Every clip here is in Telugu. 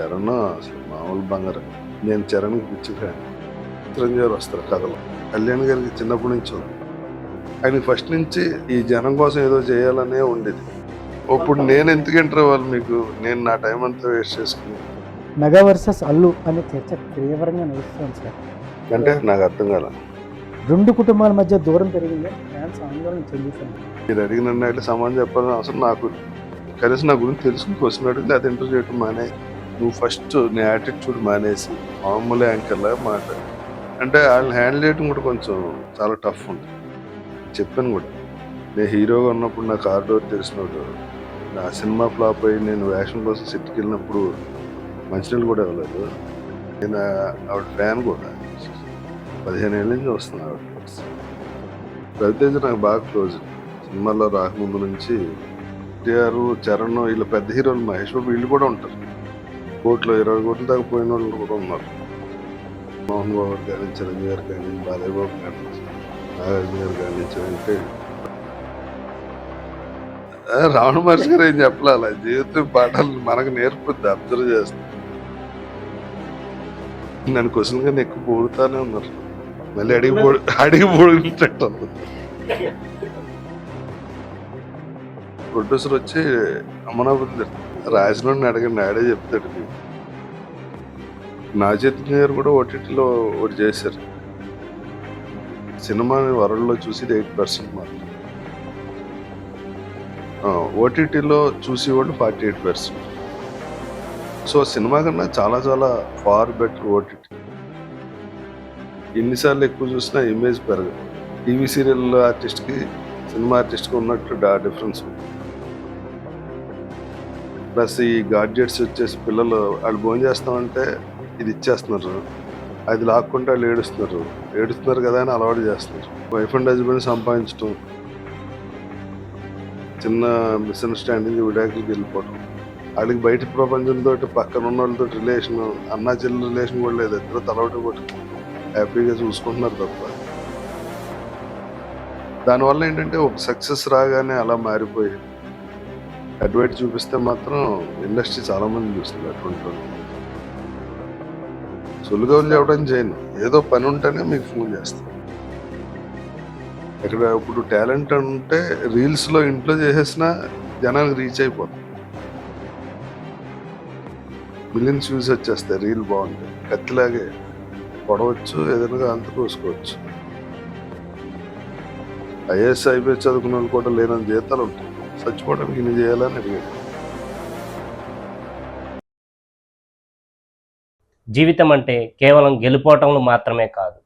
చరణ్ అసలు మామూలు బంగారం. నేను చరణ్కి పిచ్చి ఫ్యాన్. చిరంజీవి గారు వస్తారు కథలు. కళ్యాణ్ గారికి చిన్నప్పటి నుంచి ఉంది. ఆయనకి ఫస్ట్ నుంచి ఈ జనం కోసం ఏదో చేయాలనే ఉండేది. ఇప్పుడు నేను ఎందుకు ఎంటర్ అవ్వాలి మీకు? నేను నా టైం అంతా వేస్ట్ చేసుకుని మెగా వర్సెస్ అల్లు అనే చర్చ తీవ్రంగా నడుస్తుంది సార్. అంటే నాకు అర్థం కాల. రెండు కుటుంబాల మధ్య దూరం పెరిగిందని ఫ్యాన్స్ ఆందోళన చెందుతున్నారు. మీరు అడిగిన అయితే సమాధానం చెప్పాలని అవసరం నాకు కనీసం నా గురించి తెలుసుకుని క్వశ్చన్ అడిగితే అది ఇంటర్వ్యూ చేయడం మానే. నువ్వు ఫస్ట్ నీ యాటిట్యూడ్ మానేసి మామూలు యాంకర్లా మాట్లాడు. అంటే వాళ్ళని హ్యాండిల్ చేయడం కూడా కొంచెం చాలా టఫ్ ఉంటుంది. చెప్పాను కూడా, నేను హీరోగా ఉన్నప్పుడు నా కార్ డోర్ తెలిసినప్పుడు నా సినిమా ఫ్లాప్ అయ్యి నేను వేషం కోసం సెట్కి వెళ్ళినప్పుడు మంచినీళ్ళు కూడా ఇవ్వలేదు. నేను ఆవిడ ఫ్యాన్ కూడా 15 ఏళ్ళ నుంచి వస్తున్నాను ఆవిడ. రవితేజ నాకు బాగా క్లోజ్. సినిమాలో రాకముందు నుంచి ఎన్టీఆర్, చరణ్ వీళ్ళు పెద్ద హీరోలు, మహేష్ బాబు వీళ్ళు కూడా ఉంటారు. కోట్లు 20 కోట్ల దాకా పోయిన వాళ్ళు కూడా ఉన్నారు. మోహన్ బాబు కానీ, చిరంజీవి గారు కానీ, బాలయ్య బాబు కానీ, నాగార్జున గారు కానీ, అంటే రావణ మహర్షి గారు ఏం చెప్పాలి, జీవితం పాఠాలు మనకు నేర్పుద్ది, అబ్జర్వ్ చేస్తాం. నన్ను క్వశ్చన్ కానీ ఎక్కువ పోడుతానే ఉన్నారు. మళ్ళీ అడిగి పోడినట్టు ప్రొడ్యూసర్ వచ్చి అమ్మనాబుద్ధి రాసినోడిని అడగండి, ఆడే చెప్తాడు. నాగచైతన్య గారు కూడా ఓటీటీలో ఒకటి చేశారు. సినిమాని వరల్డ్లో చూసి 8% మాత్రం, ఓటీటీలో చూసేవాళ్ళు 48%. సో సినిమా కన్నా చాలా చాలా ఫార్ బెటర్ ఓటీటీ. ఎన్నిసార్లు ఎక్కువ చూసినా ఇమేజ్ పెరగదు. టీవీ సీరియల్ ఆర్టిస్ట్కి సినిమా ఆర్టిస్ట్కి ఉన్నట్టు డిఫరెన్స్ ఉంది. ప్లస్ ఈ గాడ్జెట్స్ వచ్చేసి పిల్లలు వాళ్ళు భోజనం చేస్తామంటే ఇది ఇచ్చేస్తున్నారు, అది లాక్కుంటే వాళ్ళు ఏడుస్తున్నారు కదా అని అలవాటు చేస్తున్నారు. వైఫ్ అండ్ హస్బెండ్ సంపాదించడం, చిన్న మిస్అండర్స్టాండింగ్ విడాకులకి వెళ్ళిపోవడం, వాళ్ళకి బయట ప్రపంచంతో పక్కన ఉన్న వాళ్ళతో రిలేషన్, అన్నా చెల్లి రిలేషన్ కూడా లేదు. ఇద్దరు తలవటి కొట్టు హ్యాపీగా చూసుకుంటున్నారు తప్ప. దానివల్ల ఏంటంటే ఒక సక్సెస్ రాగానే అలా మారిపోయి అడ్వైట్ చూపిస్తే మాత్రం ఇండస్ట్రీ చాలా మంది చూస్తుంది. అటువంటి సులుగా చెప్పడం చేయను, ఏదో పని ఉంటేనే మీకు ఫోన్ చేస్తాను. ఇక్కడ ఇప్పుడు టాలెంట్ అంటే రీల్స్లో ఇంట్లో చేసేసిన జనానికి రీచ్ అయిపోతుంది. మిలియన్స్ వ్యూస్ వచ్చేస్తాయి రీల్ బాగుంటాయి. కత్తిలాగే పొడవచ్చు, ఏదైనా అంత కోసుకోవచ్చు. ఐఏఎస్ ఐపీఎస్ చదువుకున్న వాళ్ళు కూడా లేని జీతాలు ఉంటాయి. చచ్చిపోవడానికి ఇన్ని చేయాలని అడిగాడు. జీవితం అంటే కేవలం గెలుపోవటంలో మాత్రమే కాదు,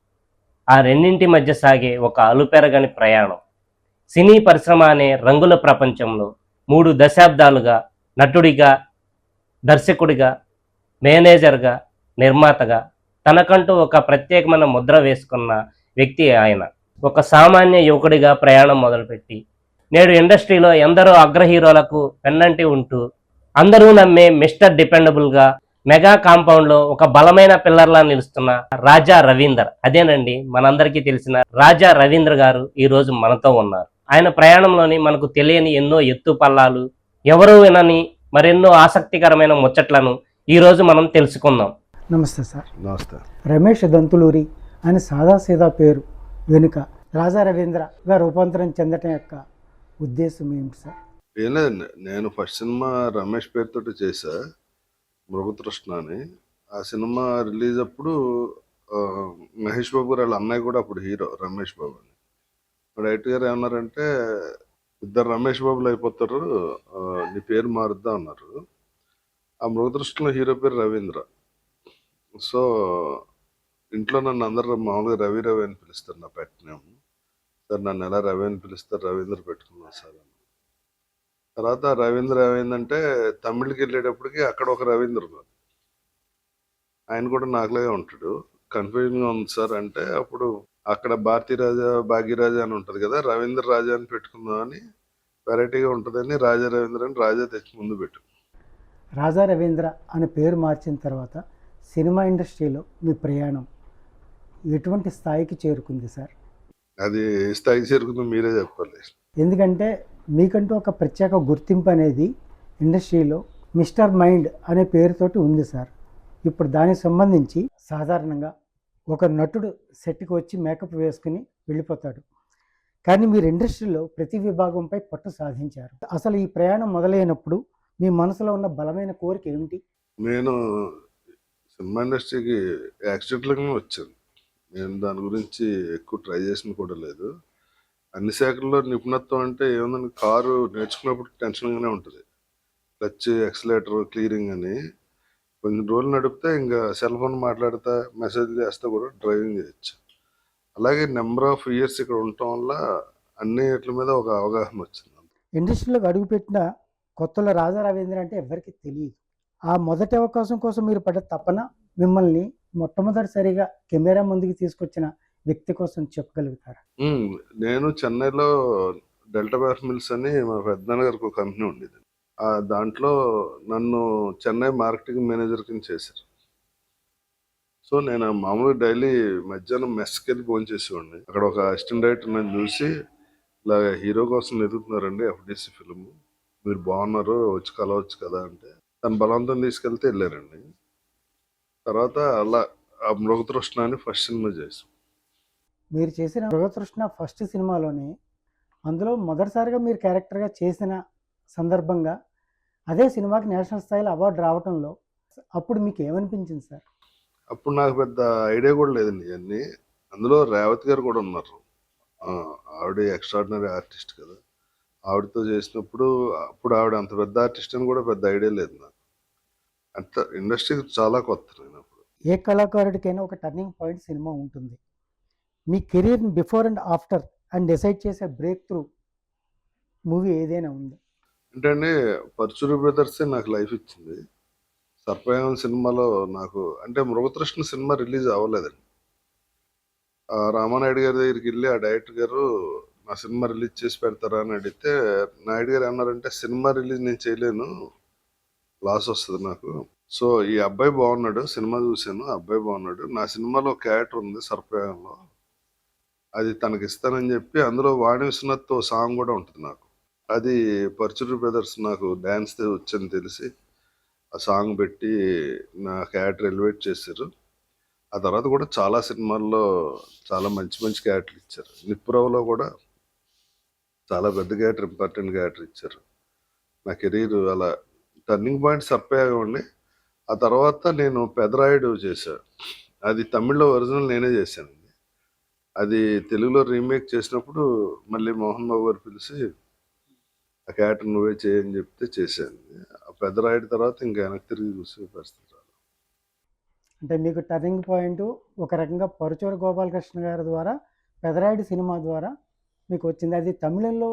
ఆ రెండింటి మధ్య సాగే ఒక అలుపెరగని ప్రయాణం. సినీ పరిశ్రమ అనే రంగుల ప్రపంచంలో 3 దశాబ్దాలుగా నటుడిగా, దర్శకుడిగా, మేనేజర్గా, నిర్మాతగా తనకంటూ ఒక ప్రత్యేకమైన ముద్ర వేసుకున్న వ్యక్తి ఆయన. ఒక సామాన్య యువకుడిగా ప్రయాణం మొదలుపెట్టి నేడు ఇండస్ట్రీలో ఎందరో అగ్ర హీరోలకు పెన్నంటి ఉంటూ అందరూ నమ్మే మిస్టర్ డిపెండబుల్గా మెగా కాంపౌండ్లో ఒక బలమైన పిల్లర్లా నిలుస్తున్న రాజా రవీందర్. అదేనండి మనందరికీ తెలిసిన రాజా రవీంద్ర గారు ఈరోజు మనతో ఉన్నారు. ఆయన ప్రయాణంలోని మనకు తెలియని ఎన్నో ఎత్తు పల్లాలు, ఎవరూ వినని మరెన్నో ఆసక్తికరమైన ముచ్చట్లను ఈరోజు మనం తెలుసుకుందాం. నమస్తే సార్. నమస్తే. రమేష్ దంతులూరి అని సాదాసీదా పేరు వెనుక రాజా రవీంద్రగా రూపాంతరం చెందటం యొక్క ఉద్దేశం ఏంటి సార్? ఏం లేదండి, నేను ఫస్ట్ సినిమా రమేష్ పేరుతో చేశా, మృగతృష్ణ అని. ఆ సినిమా రిలీజ్ అప్పుడు మహేష్ బాబు గారు వాళ్ళ అన్నయ్య కూడా అప్పుడు హీరో రమేష్ బాబు అని. డైరెక్టర్ గారు ఏమన్నారంటే, ఇద్దరు రమేష్ బాబులు అయిపోతారు, నీ పేరు మారుద్దా అన్నారు. ఆ మృగతృష్ణలో హీరో పేరు రవీంద్ర. సో ఇంట్లో నన్ను అందరూ మామూలుగా రవి అని పిలుస్తారు, నా పెట్టినాము. సార్ నన్ను ఎలా రవి అని పిలుస్తారు, రవీంద్ర పెట్టుకున్నాను సార్ అని. తర్వాత రవీంద్ర ఏమైందంటే తమిళకి వెళ్ళేటప్పటికి అక్కడ ఒక రవీంద్ర ఉన్నారు, ఆయన కూడా నాకులాగే ఉంటాడు. కన్ఫ్యూజన్గా ఉంది సార్ అంటే అప్పుడు అక్కడ భారతీరాజా భాగ్యరాజా అని ఉంటుంది కదా, రవీంద్ర రాజా అని పెట్టుకుందాం అని, వెరైటీగా ఉంటుందని రాజా రవీంద్ర అని రాజా తెచ్చి ముందు పెట్టు. రాజా రవీంద్ర అనే పేరు మార్చిన తర్వాత సినిమా ఇండస్ట్రీలో మీ ప్రయాణం ఎటువంటి స్థాయికి చేరుకుంది సార్? అది ఏ స్థాయికి చేరుకుందో మీరే చెప్పాలి. ఎందుకంటే మీకంటూ ఒక ప్రత్యేక గుర్తింపు అనేది ఇండస్ట్రీలో మిస్టర్ మైండ్ అనే పేరుతోటి ఉంది సార్. ఇప్పుడు దానికి సంబంధించి సాధారణంగా ఒక నటుడు సెట్కి వచ్చి మేకప్ వేసుకుని వెళ్ళిపోతాడు. కానీ మీరు ఇండస్ట్రీలో ప్రతి విభాగంపై పట్టు సాధించారు. అసలు ఈ ప్రయాణం మొదలైనప్పుడు మీ మనసులో ఉన్న బలమైన కోరిక ఏమిటి? నేను సినిమా ఇండస్ట్రీకి యాక్సిడెంట్లుగానే వచ్చాను. నేను దాని గురించి ఎక్కువ ట్రై చేసింది కూడా లేదు. అన్ని శాఖల్లో నిపుణత్వం అంటే ఏముందని, కారు నేర్చుకున్నప్పుడు టెన్షన్గానే ఉంటుంది. క్లచ్, ఎక్సలేటర్, క్లియరింగ్ అని కొన్ని రోజులు నడిపితే ఇంకా సెల్ ఫోన్ మాట్లాడితే మెసేజ్ చేస్తే కూడా డ్రైవింగ్ చేయొచ్చు. అలాగే నెంబర్ ఆఫ్ ఇయర్స్ ఇక్కడ ఉండటం వల్ల అన్ని వీటి మీద ఒక అవగాహన వచ్చింది. ఇండస్ట్రీలోకి అడుగుపెట్టిన కొత్తలో రాజా రవీంద్ర అంటే ఎవరికి తెలియదు. ఆ మొదటి అవకాశం కోసం మీరు పడ్డ తపన, మిమ్మల్ని మొట్టమొదటిసారిగా కెమెరా ముందుకు తీసుకొచ్చిన వ్యక్తి కోసం చెప్పగలుగుతారా? నేను చెన్నైలో డెల్టా పేపర్ మిల్స్ అని మా పెద్దనాన్న గారికి ఒక కంపెనీ ఉండేది. దాంట్లో నన్ను చెన్నై మార్కెటింగ్ మేనేజర్ కింద చేశారు. సో నేను మామూలుగా డైలీ మధ్యాహ్నం మెస్కి వెళ్ళి భోజనం చేసేవాడిని. అక్కడ ఒక అసిస్టెంట్ డైరెక్టర్ నన్ను చూసి, ఇలా హీరో కోసం ఎదుగుతున్నారండి ఎఫ్డిసి ఫిల్మ్, మీరు బాగున్నారు, వచ్చి కలవచ్చు కదా అంటే, తను బలవంతం తీసుకెళ్తే వెళ్ళారండి. తర్వాత అలా ఆ మృగతృష్ణ అని ఫస్ట్ సినిమా చేసాం. మీరు చేసిన మృగతృష్ణ ఫస్ట్ సినిమాలోనే, అందులో మొదటిసారిగా మీరు క్యారెక్టర్గా చేసిన సందర్భంగా అదే సినిమాకి నేషనల్ స్థాయిలో అవార్డు రావడంలో అప్పుడు మీకు ఏమనిపించింది సార్? అప్పుడు నాకు పెద్ద ఐడియా కూడా లేదండి ఇవన్నీ. అందులో రేవతి గారు కూడా ఉన్నారు. ఆవిడ ఎక్స్ట్రాడినరీ ఆర్టిస్ట్ కదా. ఆవిడతో చేసినప్పుడు అప్పుడు ఆవిడ అంత పెద్ద ఆర్టిస్ట్ అని కూడా పెద్ద ఐడియా లేదు నాకు. అంత ఇండస్ట్రీకి చాలా కొత్త నేను అప్పుడు. ఏ కళాకారుడికైనా ఒక టర్నింగ్ పాయింట్ సినిమా ఉంటుంది. మీ కెరీర్ని before and after and decide చేసే బ్రేక్ త్రూ మూవీ ఏదైనా ఉంది? అంటే అండి, పరుచూరి బ్రదర్సే నాకు లైఫ్ ఇచ్చింది. సర్పయాగం సినిమాలో నాకు అంటే మృగతృష్ణ సినిమా రిలీజ్ అవ్వలేదండి. రామానాయుడు గారి దగ్గరికి వెళ్ళి ఆ డైరెక్టర్ గారు నా సినిమా రిలీజ్ చేసి పెడతారా అని అడిగితే, నాయుడు గారు అన్నారంటే, సినిమా రిలీజ్ నేను చేయలేను, లాస్ వస్తుంది నాకు. సో ఈ అబ్బాయి బాగున్నాడు, సినిమా చూశాను, అబ్బాయి బాగున్నాడు, నా సినిమాలో క్యారెక్టర్ ఉంది సర్పయాగంలో, అది తనకి ఇస్తానని చెప్పి, అందులో వాణి విశ్వనాథ్తో సాంగ్ కూడా ఉంటుంది నాకు. అది పరుచూరి బ్రదర్స్ నాకు డ్యాన్స్ వచ్చని తెలిసి ఆ సాంగ్ పెట్టి నా క్యారెక్టర్ ఎలివేట్ చేశారు. ఆ తర్వాత కూడా చాలా సినిమాల్లో చాలా మంచి మంచి క్యారెక్టర్లు ఇచ్చారు. నిప్పురవ్వలో కూడా చాలా పెద్ద క్యారెక్టర్, ఇంపార్టెంట్ క్యారెక్టర్ ఇచ్చారు. నా కెరీర్ అలా టర్నింగ్ పాయింట్ సర్పయాగం అండి. ఆ తర్వాత నేను పెదరాయుడు చేశాను. అది తమిళ్లో ఒరిజినల్ నేనే చేశానండి. అది తెలుగులో రీమేక్ చేసినప్పుడు మళ్ళీ మోహన్ బాబు గారు పిలిచి ఆ క్యారెక్టర్ నువ్వే చేయని చెప్తే చేశాను. ఆ పెదరాయుడు తర్వాత ఇంకా వెనక్కి తిరిగి చూసే పరిస్థితి రాలేదు. అంటే మీకు టర్నింగ్ పాయింట్ ఒక రకంగా పరుచూరి గోపాలకృష్ణ గారి ద్వారా పెదరాయుడు సినిమా ద్వారా మీకు వచ్చింది. అది తమిళంలో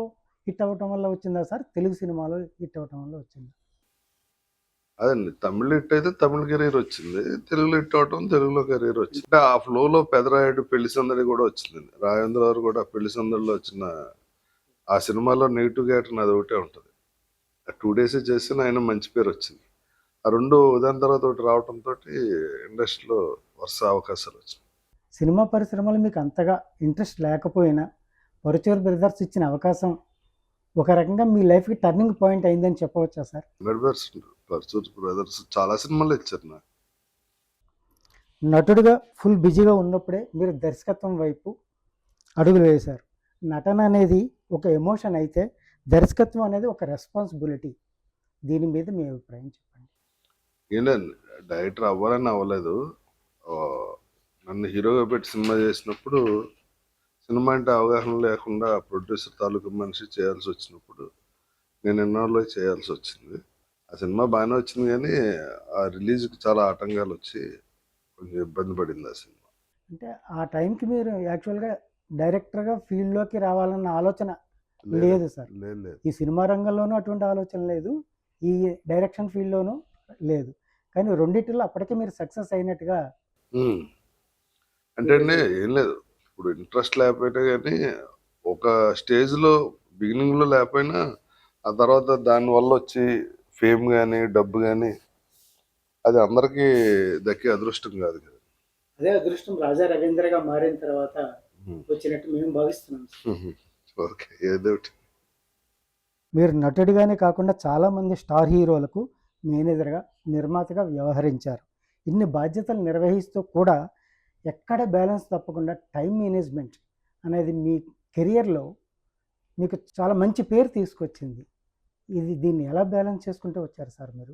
హిట్ అవ్వటం వల్ల వచ్చిందా సార్, తెలుగు సినిమాలో హిట్ అవ్వటం వల్ల వచ్చిందా? అదండి, తమిళ హిట్ అయితే తమిళ కెరీర్ వచ్చింది, తెలుగులో హిట్ అవటం తెలుగులో కెరీర్ వచ్చింది. అంటే ఆ ఫ్లోలో పెదరాయుడు, పెళ్లి సందడి కూడా వచ్చిందండి. రాజేంద్ర గారు కూడా పెళ్లి సందడిలో వచ్చిన ఆ సినిమాలో నెగిటివ్ క్యారెక్టర్ అది ఒకటే ఉంటుంది. 2 days చేసిన ఆయన మంచి పేరు వచ్చింది. ఆ రెండు దాని తర్వాత ఒకటి రావడంతో ఇండస్ట్రీలో వరుస అవకాశాలు వచ్చినాయి. సినిమా పరిశ్రమలో మీకు అంతగా ఇంట్రెస్ట్ లేకపోయినా పరుచూరి బ్రదర్స్ ఇచ్చిన అవకాశం ఒక రకంగా మీ లైఫ్కి టర్నింగ్ పాయింట్ అయిందని చెప్పవచ్చా సార్? 100% పరుచూరి బ్రదర్స్ చాలా సినిమాలు ఇచ్చారు నాకు. నటుడిగా ఫుల్ బిజీగా ఉన్నప్పుడే మీరు దర్శకత్వం వైపు అడుగులు వేశారు. నటన అనేది ఒక ఎమోషన్ అయితే దర్శకత్వం అనేది ఒక రెస్పాన్సిబిలిటీ. దీని మీద మీ అభిప్రాయం చెప్పండి. ఏం లేదు, డైరెక్టర్ అవ్వాలని అవ్వలేదు. ఆ, నన్ను హీరోగా పెట్టి సినిమా చేసినప్పుడు సినిమా అంటే అవగాహన లేకుండా ప్రొడ్యూసర్ తాలూకు మనిషి చేయాల్సి వచ్చినప్పుడు నేను ఎన్నోళ్ళు చేయాల్సి వచ్చింది. ఆ సినిమా బాగానే వచ్చింది, కానీ ఆ రిలీజ్కి చాలా ఆటంకాలు వచ్చి కొంచెం ఇబ్బంది పడింది ఆ సినిమా. అంటే ఆ టైంకి మీరు యాక్చువల్గా డైరెక్టర్గా ఫీల్డ్లోకి రావాలన్న ఆలోచన లేదు సార్. లేదు. ఈ సినిమా రంగంలోనూ అటువంటి ఆలోచన లేదు, ఈ డైరెక్షన్ ఫీల్డ్లోనూ లేదు. కానీ రెండింటిలో అప్పటికే మీరు సక్సెస్ అయినట్టుగా. అంటే అండి, ఏం లేదు, ఇప్పుడు ఇంట్రెస్ట్ లేకపోయినా కానీ ఒక స్టేజ్లో బిగినింగ్లో లేకపోయినా ఆ తర్వాత దానివల్ల వచ్చి ఫేమ్ కానీ డబ్బు కానీ అది అందరికీ దక్కే అదృష్టం కాదు కదా. అదే అదృష్టం రాజా రవీంద్రగా మారిన తర్వాత వచ్చినట్టు మేము భావిస్తున్నాం. ఓకే, ఏదో ఒకటి. మీరు నటుడిగానే కాకుండా చాలామంది స్టార్ హీరోలకు మేనేజర్గా, నిర్మాతగా వ్యవహరించారు. ఇన్ని బాధ్యతలు నిర్వహిస్తూ కూడా ఎక్కడ బ్యాలెన్స్ తప్పకుండా టైం మేనేజ్మెంట్ అనేది మీ కెరియర్లో మీకు చాలా మంచి పేరు తీసుకొచ్చింది. దీన్ని ఎలా బ్యాలెన్స్ చేసుకుంటూ వచ్చారు సార్ మీరు?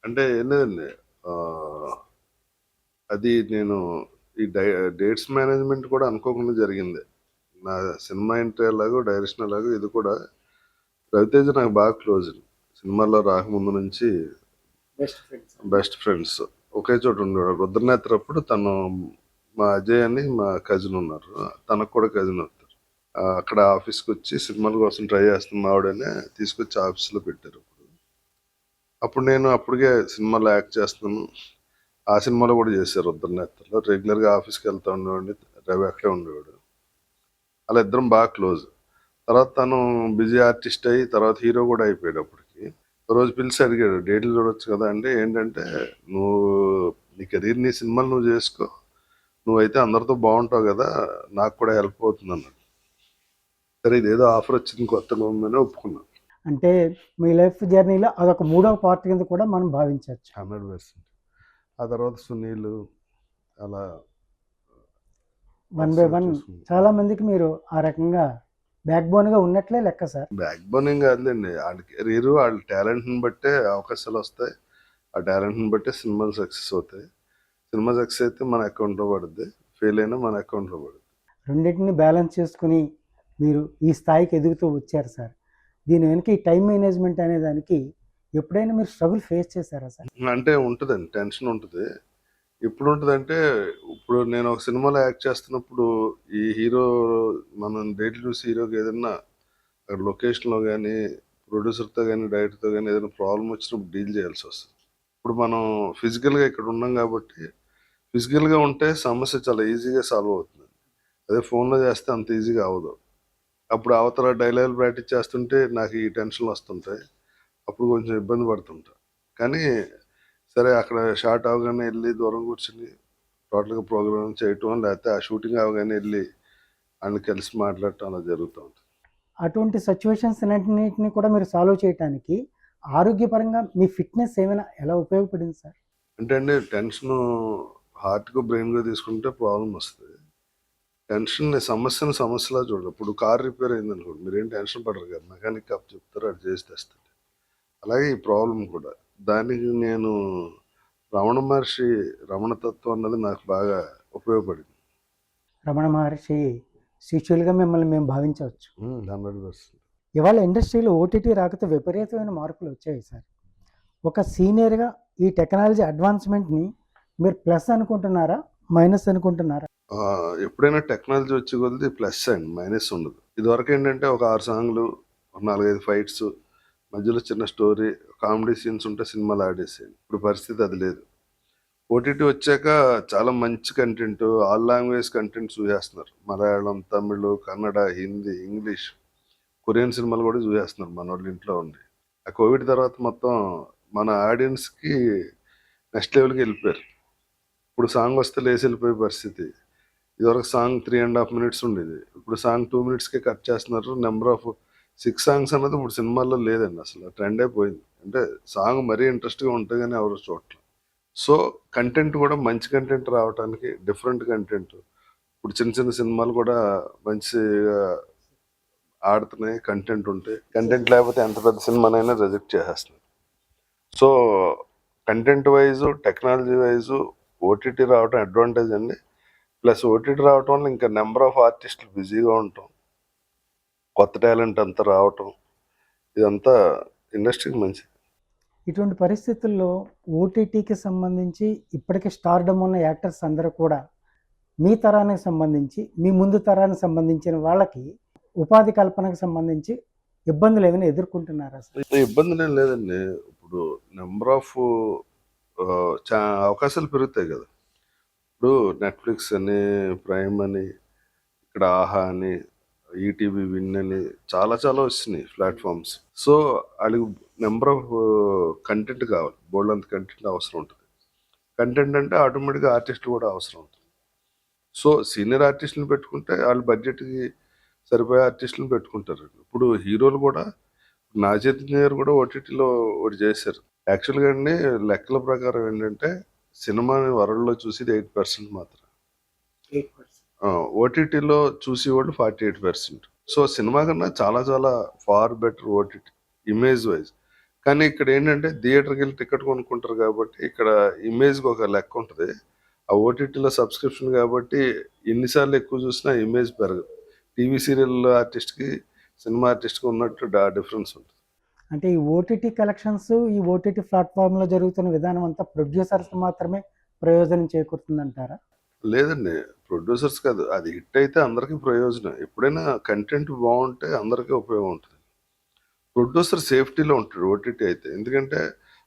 అంటే ఏం లేదండి. ఆ, అది నేను ఈ డేట్స్ మేనేజ్మెంట్ కూడా అనుకోకుండా జరిగింది. నా సినిమా ఎంట్రీ ఎలాగో డైరెక్షన్ ఎలాగో ఇది కూడా రవితేజ నాకు బాగా క్లోజ్. సినిమాలో రాకముందు నుంచి బెస్ట్ ఫ్రెండ్స్. ఒకే చోట ఉండేవాడు. రుద్రనేత్ర అప్పుడు తను మా అజయ్ అని మా కజిన్ ఉన్నారు, తనకు కూడా కజిన్ అవుతారు. అక్కడ ఆఫీస్కి వచ్చి సినిమాల కోసం ట్రై చేస్తున్న ఆవిడనే తీసుకొచ్చి ఆఫీస్లో పెట్టారు. అప్పుడు నేను అప్పటికే సినిమాలో యాక్ట్ చేస్తున్నాను. ఆ సినిమాలో కూడా చేశారు రుద్రనేత్రలో. రెగ్యులర్గా ఆఫీస్కి వెళ్తూ ఉండేవాడిని, రవి అక్కడే ఉండేవాడు. అలా ఇద్దరం బాగా క్లోజ్. తర్వాత తను బిజీ ఆర్టిస్ట్ అయ్యి తర్వాత హీరో కూడా అయిపోయాడు. అప్పటికి రోజు పిలిచి అడిగాడు, డేట్లు చూడొచ్చు కదా అంటే, ఏంటంటే నువ్వు నీ కెరీర్ నీ సినిమాలు నువ్వు చేసుకో, నువ్వైతే అందరితో బాగుంటావు కదా, నాకు కూడా హెల్ప్ అవుతుంది అన్నాడు. సరే ఇదేదో ఆఫర్ వచ్చింది కొత్తగా ఉందని ఒప్పుకున్నాను. అంటే మీ లైఫ్ జర్నీలో అదొక మూడవ పార్ట్ కింద కూడా మనం భావించవచ్చు. 100%. ఆ తర్వాత సునీల్ అలా వన్ బై వన్ చాలా మందికి మీరు ఆ రకంగా బ్యాక్ బోన్గా ఉన్నట్లే లెక్క సార్. బ్యాక్ బోనింగ్ కాదులేండి, వాళ్ళ కెరీర్ వాళ్ళ టాలెంట్ని బట్టే అవకాశాలు వస్తాయి. ఆ టాలెంట్ని బట్టే సినిమాలు సక్సెస్ అవుతాయి. సినిమా సక్సెస్ అయితే మన అకౌంట్లో పడుద్ది, ఫెయిల్ అయినా మన అకౌంట్లో పడుద్ది. రెండింటిని బ్యాలెన్స్ చేసుకుని మీరు ఈ స్థాయికి ఎదుగుతూ వచ్చారు సార్. దీని వెనక ఈ టైం మేనేజ్మెంట్ అనే దానికి ఎప్పుడైనా మీరు స్ట్రగుల్ ఫేస్ చేశారా సార్? అంటే ఉంటుందండి, టెన్షన్ ఉంటుంది. ఎప్పుడు ఉంటుందంటే, ఇప్పుడు నేను ఒక సినిమాలో యాక్ట్ చేస్తున్నప్పుడు ఈ హీరో మనం డేట్లు చూసి హీరోకి ఏదైనా అక్కడ లొకేషన్లో కానీ ప్రొడ్యూసర్తో కానీ డైరెక్టర్తో కానీ ఏదైనా ప్రాబ్లం వచ్చినప్పుడు డీల్ చేయాల్సి వస్తుంది. ఇప్పుడు మనం ఫిజికల్గా ఇక్కడ ఉన్నాం కాబట్టి ఫిజికల్గా ఉంటే సమస్య చాలా ఈజీగా సాల్వ్ అవుతుంది. అదే ఫోన్లో చేస్తే అంత ఈజీగా అవ్వదు. అప్పుడు అవతల డైలాగులు ప్రాక్టీస్ చేస్తుంటే నాకు ఈ టెన్షన్లు వస్తుంటాయి. అప్పుడు కొంచెం ఇబ్బంది పడుతుంటా. కానీ సరే అక్కడ షార్ట్ అవగానే వెళ్ళి దూరం కూర్చుని టోటల్గా ప్రోగ్రామ్ చేయటం, లేకపోతే ఆ షూటింగ్ అవగానే వెళ్ళి వాళ్ళని కలిసి మాట్లాడటం అలా జరుగుతూ ఉంటుంది. అటువంటి సిచ్యువేషన్స్ అన్నింటినీ కూడా మీరు సాల్వ్ చేయడానికి ఆరోగ్యపరంగా మీ ఫిట్నెస్ ఏమైనా ఎలా ఉపయోగపడింది సార్? అంటే అండి, టెన్షన్ హార్ట్కు బ్రెయిన్గా తీసుకుంటే ప్రాబ్లం వస్తుంది. టెన్షన్ సమస్యలా చూడరు. ఇప్పుడు కార్ రిపేర్ అయింది అనుకోండి, మీరేం టెన్షన్ పడరు కదా, మెకానిక్ అప్ చెప్తారు, అది చేసి తెస్తారు. అలాగే ఈ ప్రాబ్లం కూడా. దానికి నేను రమణ మహర్షి రమణతత్వం అన్నది నాకు బాగా ఉపయోగపడింది. రమణ మహర్షి శిష్యులుగా మిమ్మల్ని మేము భావించవచ్చు. 100%. ఇవాళ ఇండస్ట్రీలో ఓటీటీ రాకతో విపరీతమైన మార్పులు వచ్చాయి సార్. ఒక సీనియర్గా ఈ టెక్నాలజీ అడ్వాన్స్మెంట్ని మీరు ప్లస్ అనుకుంటున్నారా, మైనస్ అనుకుంటున్నారా? ఎప్పుడైనా టెక్నాలజీ వచ్చే కొద్ది ప్లస్ అండ్ మైనస్ ఉండదు. ఇదివరకు ఏంటంటే ఒక 6 సాంగ్లు, 4-5 ఫైట్స్, మధ్యలో చిన్న స్టోరీ, కామెడీ సీన్స్ ఉంటే సినిమాలు ఆడేసేయండి. ఇప్పుడు పరిస్థితి అది లేదు. ఓటీటీ వచ్చాక చాలా మంచి కంటెంట్, ఆల్ లాంగ్వేజ్ కంటెంట్ చూసేస్తున్నారు. మలయాళం, తమిళ్, కన్నడ, హిందీ, ఇంగ్లీష్, కొరియన్ సినిమాలు కూడా చూసేస్తున్నారు మన వాళ్ళు ఇంట్లో ఉండి. ఆ కోవిడ్ తర్వాత మొత్తం మన ఆడియన్స్కి నెక్స్ట్ లెవెల్కి వెళ్ళిపోయారు. ఇప్పుడు సాంగ్ వస్తే లేచి వెళ్ళిపోయే పరిస్థితి. ఇదివరకు సాంగ్ 3.5 minutes ఉండేది, ఇప్పుడు సాంగ్ 2 minutesకే కట్ చేస్తున్నారు. నెంబర్ ఆఫ్ 6 songs అన్నది ఇప్పుడు సినిమాల్లో లేదండి, అసలు ట్రెండ్ అయిపోయింది. అంటే సాంగ్ మరీ ఇంట్రెస్ట్గా ఉంటుంది కానీ ఎవరు చూడట్లేదు. సో కంటెంట్ కూడా మంచి కంటెంట్ రావడానికి, డిఫరెంట్ కంటెంట్, ఇప్పుడు చిన్న చిన్న సినిమాలు కూడా మంచిగా ఆడుతున్నాయి. కంటెంట్ ఉంటే, కంటెంట్ లేకపోతే ఎంత పెద్ద సినిమానైనా రిజెక్ట్ చేసేస్తున్నాయి. So content wise, technology wise OTT రావడం అడ్వాంటేజ్ అండి. ప్లస్ ఓటీటీ రావటం వల్ల ఇంకా నెంబర్ ఆఫ్ ఆర్టిస్టులు బిజీగా ఉండటం, కొత్త టాలెంట్ అంతా రావటం, ఇదంతా ఇండస్ట్రీకి మంచిది. ఇటువంటి పరిస్థితుల్లో ఓటీటీకి సంబంధించి ఇప్పటికే స్టార్డమ్ ఉన్న యాక్టర్స్ అందరూ కూడా మీ తరానికి సంబంధించి, మీ ముందు తరానికి సంబంధించిన వాళ్ళకి ఉపాధి కల్పనకు సంబంధించి ఇబ్బందులు ఏమైనా ఎదుర్కొంటున్నారా సార్? ఇబ్బందులు ఏం లేదండి. ఇప్పుడు నెంబర్ ఆఫ్ అవకాశాలు పెరుగుతాయి కదా. ఇప్పుడు నెట్ఫ్లిక్స్ అని, ప్రైమ్ అని, ఇక్కడ ఆహా అని, ఈటీవీ విన్ అని చాలా చాలా వస్తున్నాయి ప్లాట్ఫామ్స్. సో వాళ్ళకి నెంబర్ ఆఫ్ కంటెంట్ కావాలి, బోల్డ్ అంత కంటెంట్ అవసరం ఉంటుంది. కంటెంట్ అంటే ఆటోమేటిక్గా ఆర్టిస్టులు కూడా అవసరం ఉంటుంది. సో సీనియర్ ఆర్టిస్టులను పెట్టుకుంటే వాళ్ళ బడ్జెట్కి సరిపోయే ఆర్టిస్టులను పెట్టుకుంటారు. ఇప్పుడు హీరోలు కూడా, నాగ చైతన్య గారు కూడా ఓటీటీలో ఒకటి చేశారు, యాక్చువల్గా అండి లెక్కల ప్రకారం ఏంటంటే సినిమాని వరల్డ్లో చూసేది 8% మాత్రం. ఓటీటీలో చూసేవాళ్ళు 48%. సో సినిమా కన్నా చాలా చాలా far better OTT image wise. కానీ ఇక్కడ ఏంటంటే థియేటర్కి వెళ్ళి టికెట్ కొనుక్కుంటారు కాబట్టి ఇక్కడ ఇమేజ్కి ఒక లెక్క ఉంటుంది. ఆ ఓటీటీలో సబ్స్క్రిప్షన్ కాబట్టి ఎన్నిసార్లు ఎక్కువ చూసినా ఇమేజ్ పెరగదు. టీవీ సీరియల్ ఆర్టిస్ట్కి సినిమా ఆర్టిస్ట్కి ఉన్నట్టు డిఫరెన్స్ ఉంటుంది. అంటే ఈ ఓటీటీ కలెక్షన్స్, ఈ ఓటీటీ ప్లాట్ఫామ్లో జరుగుతున్న విధానం అంతా ప్రొడ్యూసర్స్ మాత్రమే ప్రయోజనం చేకూరుతుందంటారా? లేదండి, ప్రొడ్యూసర్స్ కాదు, అది హిట్ అయితే అందరికీ ప్రయోజనం. ఎప్పుడైనా కంటెంట్ బాగుంటే అందరికీ ఉపయోగం ఉంటుంది. ప్రొడ్యూసర్ సేఫ్టీలో ఉంటాడు ఓటీటీ అయితే, ఎందుకంటే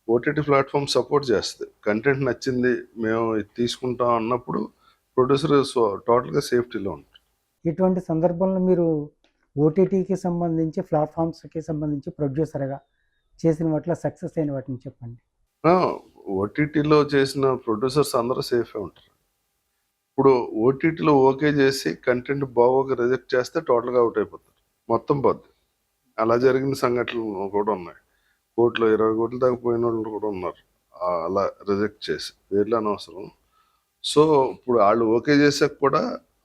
ఓటీటీ ప్లాట్ఫామ్ సపోర్ట్ చేస్తుంది. కంటెంట్ నచ్చింది మేము ఇది తీసుకుంటాం అన్నప్పుడు ప్రొడ్యూసర్ టోటల్గా సేఫ్టీలో ఉంటాడు. ఇటువంటి సందర్భంలో మీరు ఓటీటీకి సంబంధించి, ప్లాట్ఫామ్స్కి సంబంధించి ప్రొడ్యూసర్గా చేసిన వాటిలో సక్సెస్ అయిన వాటిని చెప్పండి. ఓటీటీలో చేసిన ప్రొడ్యూసర్స్ అందరూ సేఫే ఉంటారు. ఇప్పుడు ఓటీటీలో ఓకే చేసి కంటెంట్ బాగోక రిజెక్ట్ చేస్తే టోటల్గా అవుట్ అయిపోతారు, మొత్తం పోద్ది. అలా జరిగిన సంఘటనలు కూడా ఉన్నాయి. కోట్లు 20 కోట్ల దాకా పోయిన వాళ్ళు కూడా ఉన్నారు అలా రిజెక్ట్ చేసి, పేర్లు అనవసరం. సో ఇప్పుడు వాళ్ళు ఓకే చేసాక కూడా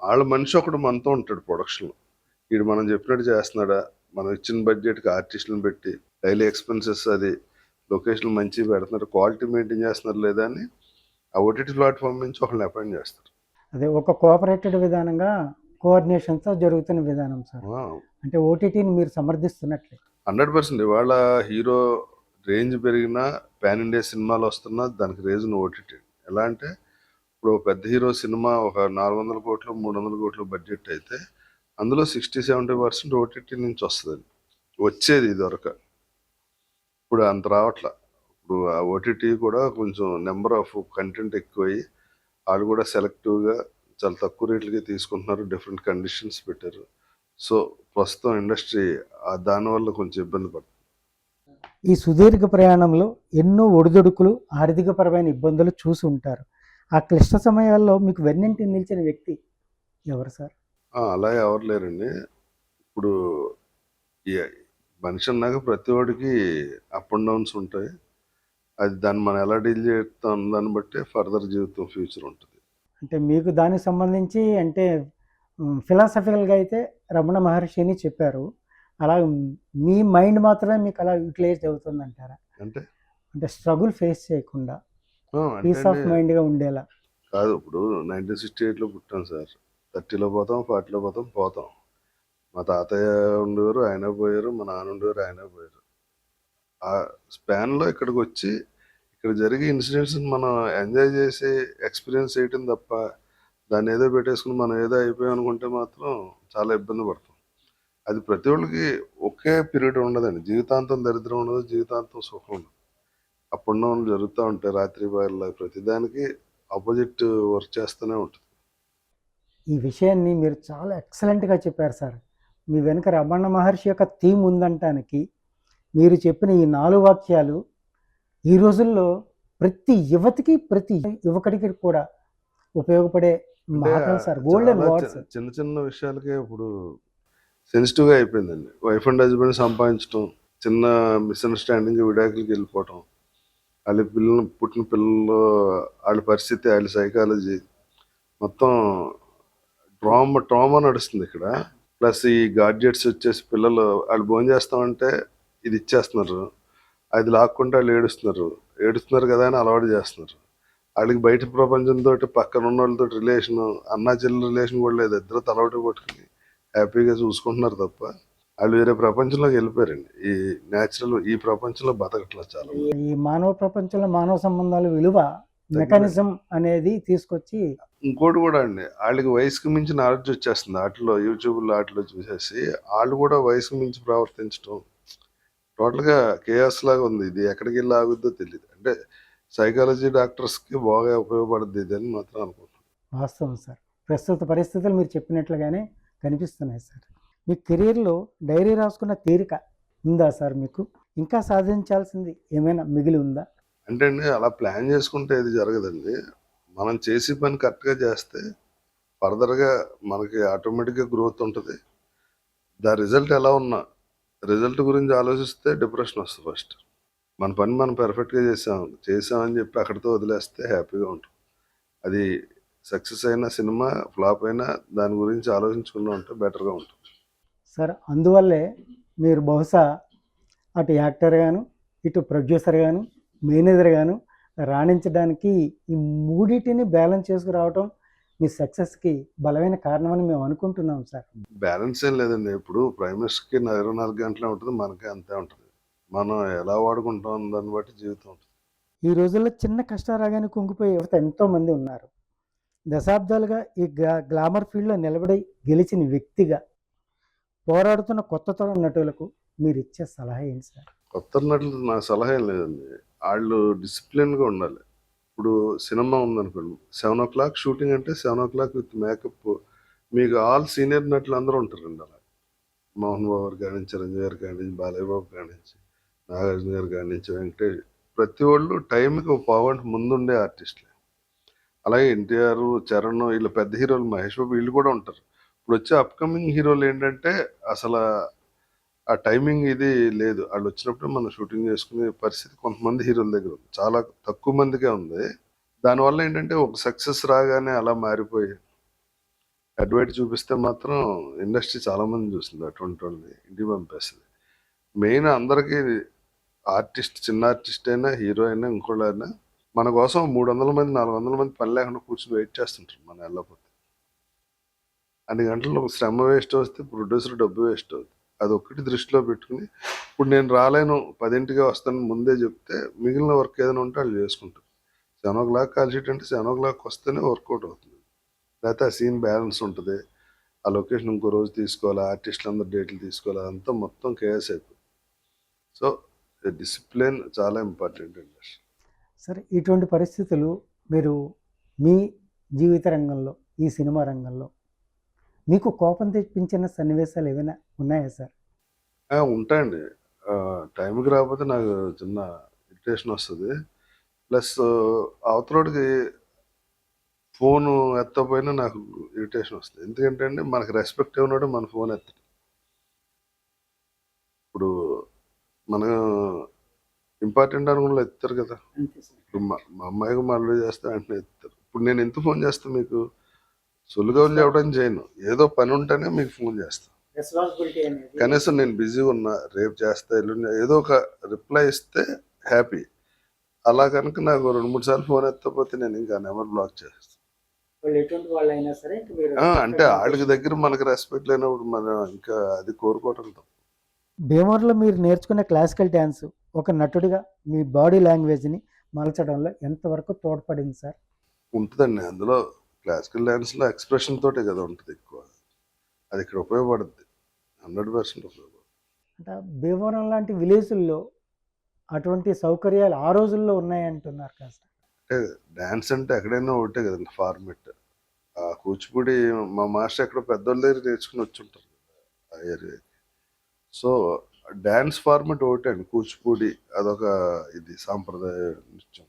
వాళ్ళ మనిషి ఒకడు మనతో ఉంటాడు ప్రొడక్షన్లో. వీడు మనం చెప్పినట్టు చేస్తున్నాడా, మనం ఇచ్చిన బడ్జెట్కి ఆర్టిస్టులను పెట్టి డైలీ ఎక్స్పెన్సెస్ అది లొకేషన్ మంచిగా పెడుతున్నారు, క్వాలిటీ మెయింటైన్ చేస్తున్నారు లేదా అని ఆ ఓటీటీ ప్లాట్ఫామ్ నుంచి ఒకరిని అపాయింట్ చేస్తారు. అదే ఒక కోఆపరేటెడ్ విధానంగా, కోఆర్డినేషన్తో జరుగుతున్న విధానం సార్. అంటే ఓటీటీని మీరు సమర్థిస్తున్నట్లే. 100%. ఇవాళ హీరో రేంజ్ పెరిగినా, పాన్ ఇండియా సినిమాలు వస్తున్నా దానికి రీజన్ ఓటీటీ. ఎలా అంటే ఇప్పుడు పెద్ద హీరో సినిమా ఒక 400 కోట్లు 300 కోట్లు బడ్జెట్ అయితే అందులో 60-70% ఓటీటీ నుంచి వస్తుందండి. వచ్చేది ఇదివరకు, ఇప్పుడు అంత రావట్లా. ఇప్పుడు ఆ ఓటీటీ కూడా కొంచెం నెంబర్ ఆఫ్ కంటెంట్ ఎక్కువయ్యి వాళ్ళు కూడా సెలెక్టివ్గా చాలా తక్కువ రేట్లకి తీసుకుంటున్నారు, డిఫరెంట్ కండిషన్స్ పెట్టారు. సో ప్రస్తుతం ఇండస్ట్రీ దానివల్ల కొంచెం ఇబ్బంది పడుతుంది. ఈ సుదీర్ఘ ప్రయాణంలో ఎన్నో ఒడిదుడుకులు, ఆర్థికపరమైన ఇబ్బందులు చూసి ఉంటారు. ఆ క్లిష్ట సమయాల్లో మీకు వెన్నంటి నిలిచిన వ్యక్తి ఎవరు సార్? అలా ఎవరు లేరండి. ఇప్పుడు ఈ మనిషి అన్నాక ప్రతి వాడికి అప్ అండ్ డౌన్స్ ఉంటాయి. అది దాన్ని మనం ఎలా డీల్ చేస్తాం దాన్ని బట్టి ఫర్దర్ జీవితం ఫ్యూచర్ ఉంటుంది. అంటే మీకు దానికి సంబంధించి అంటే ఫిలాసఫికల్గా అయితే రమణ మహర్షిని చెప్పారు. అలా మీ మైండ్ మాత్రమే మీకు అలా యూటిలైజ్ అవుతుందంటారా? అంటే స్ట్రగుల్ ఫేస్ చేయకుండా పీస్ ఆఫ్ మైండ్గా ఉండేలా కాదు. ఇప్పుడు 1968లో పుట్టాం సార్, 30లో పోతాం, 40లో పోతాం. మా తాతయ్య ఉండేవారు, ఆయన పోయారు, మా నాన్న ఉండేవారు, ఆయన పోయారు. ఆ స్పాన్లో ఇక్కడికి వచ్చి ఇక్కడ జరిగే ఇన్సిడెంట్స్ మనం ఎంజాయ్ చేసి ఎక్స్పీరియన్స్ చేయటం తప్ప దాన్ని ఏదో పెట్టేసుకుని మనం ఏదో అయిపోయాం అనుకుంటే మాత్రం చాలా ఇబ్బంది పడతాం. అది ప్రతి ఒళ్ళకి ఒకే పీరియడ్ ఉండదండి. జీవితాంతం దరిద్రం ఉండదు, జీవితాంతం సుఖం ఉండదు. అప్పుడున్న వాళ్ళు జరుగుతూ ఉంటాయి రాత్రి బాయల్లో, ప్రతిదానికి ఆపోజిట్ వర్క్ చేస్తూనే ఉంటుంది. ఈ విషయాన్ని మీరు చాలా ఎక్సలెంట్గా చెప్పారు సార్. మీ వెనుక రమణ మహర్షి యొక్క థీమ్ ఉందంటానికి మీరు చెప్పిన ఈ 4 వాక్యాలు ఈ రోజుల్లో ప్రతి యువతికి, ప్రతి యువకుడికి కూడా ఉపయోగపడే మాటలు సార్. Golden words. చిన్న చిన్న విషయాలకే ఇప్పుడు సెన్సిటివ్గా అయిపోయిందండి. వైఫ్ అండ్ హస్బెండ్ సంపాదించడం, చిన్న మిస్అండర్స్టాండింగ్ విడాకులకి వెళ్ళిపోవటం, వాళ్ళ పుట్టిన పిల్లలు వాళ్ళ పరిస్థితి, వాళ్ళ సైకాలజీ మొత్తం ట్రామా నడుస్తుంది ఇక్కడ. ప్లస్ ఈ గాడ్జెట్స్ వచ్చేసి పిల్లలు వాళ్ళు భోజనం చేస్తామంటే ఇది ఇచ్చేస్తున్నారు, అది లాక్కుంటే వాళ్ళు ఏడుస్తున్నారు కదా అని అలవాటు చేస్తున్నారు. వాళ్ళకి బయట ప్రపంచంతో పక్కన ఉన్న వాళ్ళతో రిలేషన్, అన్నా చెల్లి రిలేషన్ కూడా లేదు. ఇద్దరు తలవాటు పట్టుకుని హ్యాపీగా చూసుకుంటున్నారు తప్ప వాళ్ళు వేరే ప్రపంచంలోకి వెళ్ళిపోయారండి. ఈ న్యాచురల్ ఈ ప్రపంచంలో బతకట్లేదు చాలా. ఈ మానవ ప్రపంచంలో మానవ సంబంధాల విలువ మెకానిజం అనేది తీసుకొచ్చి, ఇంకోటి కూడా అండి, వాళ్ళకి వయసుకు మించి నాలెడ్జ్ వచ్చేస్తుంది. వాటిలో యూట్యూబ్లో వాటిలో చూసేసి వాళ్ళు కూడా వయసుకు మించి ప్రవర్తించడం టోటల్గా కేయాస్ లాగా ఉంది. ఇది ఎక్కడికి వెళ్ళి ఆగుద్దో తెలియదు. అంటే సైకాలజీ డాక్టర్స్కి బాగా ఉపయోగపడుద్ది ఇది అని మాత్రం అనుకుంటున్నాను. వాస్తవం సార్. ప్రస్తుత పరిస్థితులు మీరు చెప్పినట్లుగానే కనిపిస్తున్నాయి సార్. మీ కెరీర్లో డైరీ రాసుకున్న తీరిక ఉందా సార్? మీకు ఇంకా సాధించాల్సింది ఏమైనా మిగిలి ఉందా? అంటే అండి, అలా ప్లాన్ చేసుకుంటే ఇది జరగదండి. మనం చేసే పని కరెక్ట్గా చేస్తే ఫర్దర్గా మనకి ఆటోమేటిక్గా గ్రోత్ ఉంటుంది. దా రిజల్ట్ ఎలా ఉన్నా రిజల్ట్ గురించి ఆలోచిస్తే డిప్రెషన్ వస్తుంది ఫస్ట్. మన పని మనం పర్ఫెక్ట్గా చేసామని చెప్పి అక్కడితో వదిలేస్తే హ్యాపీగా ఉంటాం. అది సక్సెస్ అయిన సినిమా ఫ్లాప్ అయినా దాని గురించి ఆలోచించకుండా ఉంటే బెటర్గా ఉంటుంది. సార్ అందువల్లే మీరు బహుశా అటు యాక్టర్ గాను, ఇటు ప్రొడ్యూసర్ గాను, మేనేజర్ గాను రాణించడానికి ఈ మూడిటిని బ్యాలెన్స్ చేసుకురావటం మీ సక్సెస్కి బలమైన కారణమని మేము అనుకుంటున్నాం సార్. బ్యాలెన్స్ ఏం లేదండి. ఇప్పుడు ప్రైమ్ మినిస్టర్కి 24 గంటలే ఉంటుంది, మనకి అంతే ఉంటుంది. మనం ఎలా వాడుకుంటాం దాన్ని బట్టి జీవితం ఉంటుంది. ఈ రోజుల్లో చిన్న కష్టం రాగానే కుంగిపోయే యువత ఎంతోమంది ఉన్నారు. దశాబ్దాలుగా ఈ గ్లామర్ ఫీల్డ్లో నిలబడి గెలిచిన వ్యక్తిగా పోరాడుతున్న కొత్త తరం నటులకు మీరు ఇచ్చే సలహా ఏంటి సార్? కొత్త నటులు నా సలహా ఏం లేదండి. వాళ్ళు డిసిప్లిన్గా ఉండాలి. ఇప్పుడు సినిమా ఉందనుకోండి, 7:00 షూటింగ్ అంటే 7:00 విత్ మేకప్. మీకు ఆల్ సీనియర్ నటులు అందరూ ఉంటారండి అలా. మోహన్ బాబు గారు కాడి నుంచి, చిరంజీవి గారు కాడి నుంచి, బాలయ్య బాబు కాడి నుంచి, నాగార్జున గారు కాడి నుంచి, వెంకటేష్, ప్రతి వాళ్ళు టైంకి ఒక పావుగంట ముందుండే ఆర్టిస్టులే. అలాగే ఎన్టీఆర్, చరణ్, వీళ్ళు పెద్ద హీరోలు, మహేష్ బాబు, వీళ్ళు కూడా ఉంటారు. ఇప్పుడు వచ్చే అప్కమింగ్ హీరోలు ఏంటంటే అసలు ఆ టైమింగ్ ఇది లేదు. వాళ్ళు వచ్చినప్పుడు మనం షూటింగ్ చేసుకునే పరిస్థితి కొంతమంది హీరోల దగ్గర ఉంది, చాలా తక్కువ మందికే ఉంది. దానివల్ల ఏంటంటే ఒక సక్సెస్ రాగానే అలా మారిపోయి అడ్వైట్ చూపిస్తే మాత్రం ఇండస్ట్రీ చాలా మంది చూస్తుంది, అటువంటి వాళ్ళని ఇంటికి పంపేస్తుంది. మెయిన్ అందరికీ ఆర్టిస్ట్, చిన్న ఆర్టిస్ట్ అయినా, హీరో అయినా, ఇంకోళ్ళైనా మన కోసం 300 మంది 400 మంది పని లేకుండా కూర్చొని వెయిట్ చేస్తుంటారు మనం వెళ్ళకపోతే. అన్ని గంటలు శ్రమ వేస్ట్ వస్తే ప్రొడ్యూసర్ డబ్బు వేస్ట్ అవుతుంది. అది ఒక్కటి దృష్టిలో పెట్టుకుని ఇప్పుడు నేను రాలేను 10ంటికే వస్తాను ముందే చెప్తే మిగిలిన వర్క్ ఏదైనా ఉంటే వాళ్ళు చేసుకుంటారు. 7:00 కాల్ షీట్ అంటే 7:00 వస్తేనే వర్కౌట్ అవుతుంది. లేకపోతే ఆ సీన్ బ్యాలెన్స్ ఉంటుంది, ఆ లొకేషన్ ఇంకో రోజు తీసుకోవాలి, ఆర్టిస్టులు అందరు డేట్లు తీసుకోవాలి, అదంతా మొత్తం కేఎస్ అయిపోతుంది. సో డిసిప్లిన్ చాలా ఇంపార్టెంట్ అండి. సరే, ఇటువంటి పరిస్థితులు మీరు మీ జీవిత రంగంలో, ఈ సినిమా రంగంలో మీకు కోపం తెప్పించిన సన్నివేశాలు ఏమైనా ఉన్నాయా సార్? ఉంటాయండి. టైంకి రాకపోతే నాకు చిన్న ఇరిటేషన్ వస్తుంది. ప్లస్ అవతలోడికి ఫోను ఎత్తకపోయినా నాకు ఇరిటేషన్ వస్తుంది. ఎందుకంటే అండి మనకు రెస్పెక్ట్ ఇవ్వనోడు మన ఫోన్ ఎత్తడు. ఇప్పుడు మన ఇంపార్టెంట్ అనుకున్న ఎత్తారు కదా. ఇప్పుడు మా అమ్మాయికి మళ్ళీ చేస్తే వెంటనే ఎత్తారు. ఇప్పుడు నేను ఎంత ఫోన్ చేస్తాను మీకు? సులుగా చెప్పడం చేయను, ఏదో పని ఉంటేనే మీకు ఫోన్ చేస్తాను. కనీసం నేను బిజీగా ఉన్నా, రేపు చేస్తా, ఎల్లుండి ఏదో ఒక రిప్లై ఇస్తే హ్యాపీ. అలా కనుక నాకు 2-3 సార్లు ఫోన్ ఎత్తకపోతే నేను ఇంకా నెంబర్ బ్లాక్ చేస్తాను. అంటే వాళ్ళకి దగ్గర మనకు రెస్పెక్ట్ లేనప్పుడు మనం ఇంకా అది కోరుకోవటం తప్పు. భీమవరంలో మీరు నేర్చుకునే క్లాసికల్ డ్యాన్స్ ఒక నటుడిగా మీ బాడీ లాంగ్వేజ్ని మలచడంలో ఎంతవరకు తోడ్పడింది సార్? ఉంటుందండి. అందులో క్లాసికల్ డ్యాన్స్లో ఎక్స్ప్రెషన్ తోటే కదా ఉంటుంది ఎక్కువ. అది ఇక్కడ ఉపయోగపడుద్ది, 100% ఉపయోగపడుతుంది. అంటే భీమవరం లాంటి విలేజ్ల్లో అటువంటి సౌకర్యాలు ఆ రోజుల్లో ఉన్నాయంటున్నారు కదా సార్? అంటే డ్యాన్స్ అంటే ఎక్కడైనా ఒకటే కదండి ఫార్మెట్. ఆ కూచిపూడి మా మాస్టర్ ఎక్కడో పెద్దోళ్ళ దగ్గర నేర్చుకుని వచ్చి ఉంటారు ఆ ఏరియాకి. సో డ్యాన్స్ ఫార్మెట్ ఒకటే అండి. కూచిపూడి అదొక ఇది సాంప్రదాయ నృత్యం,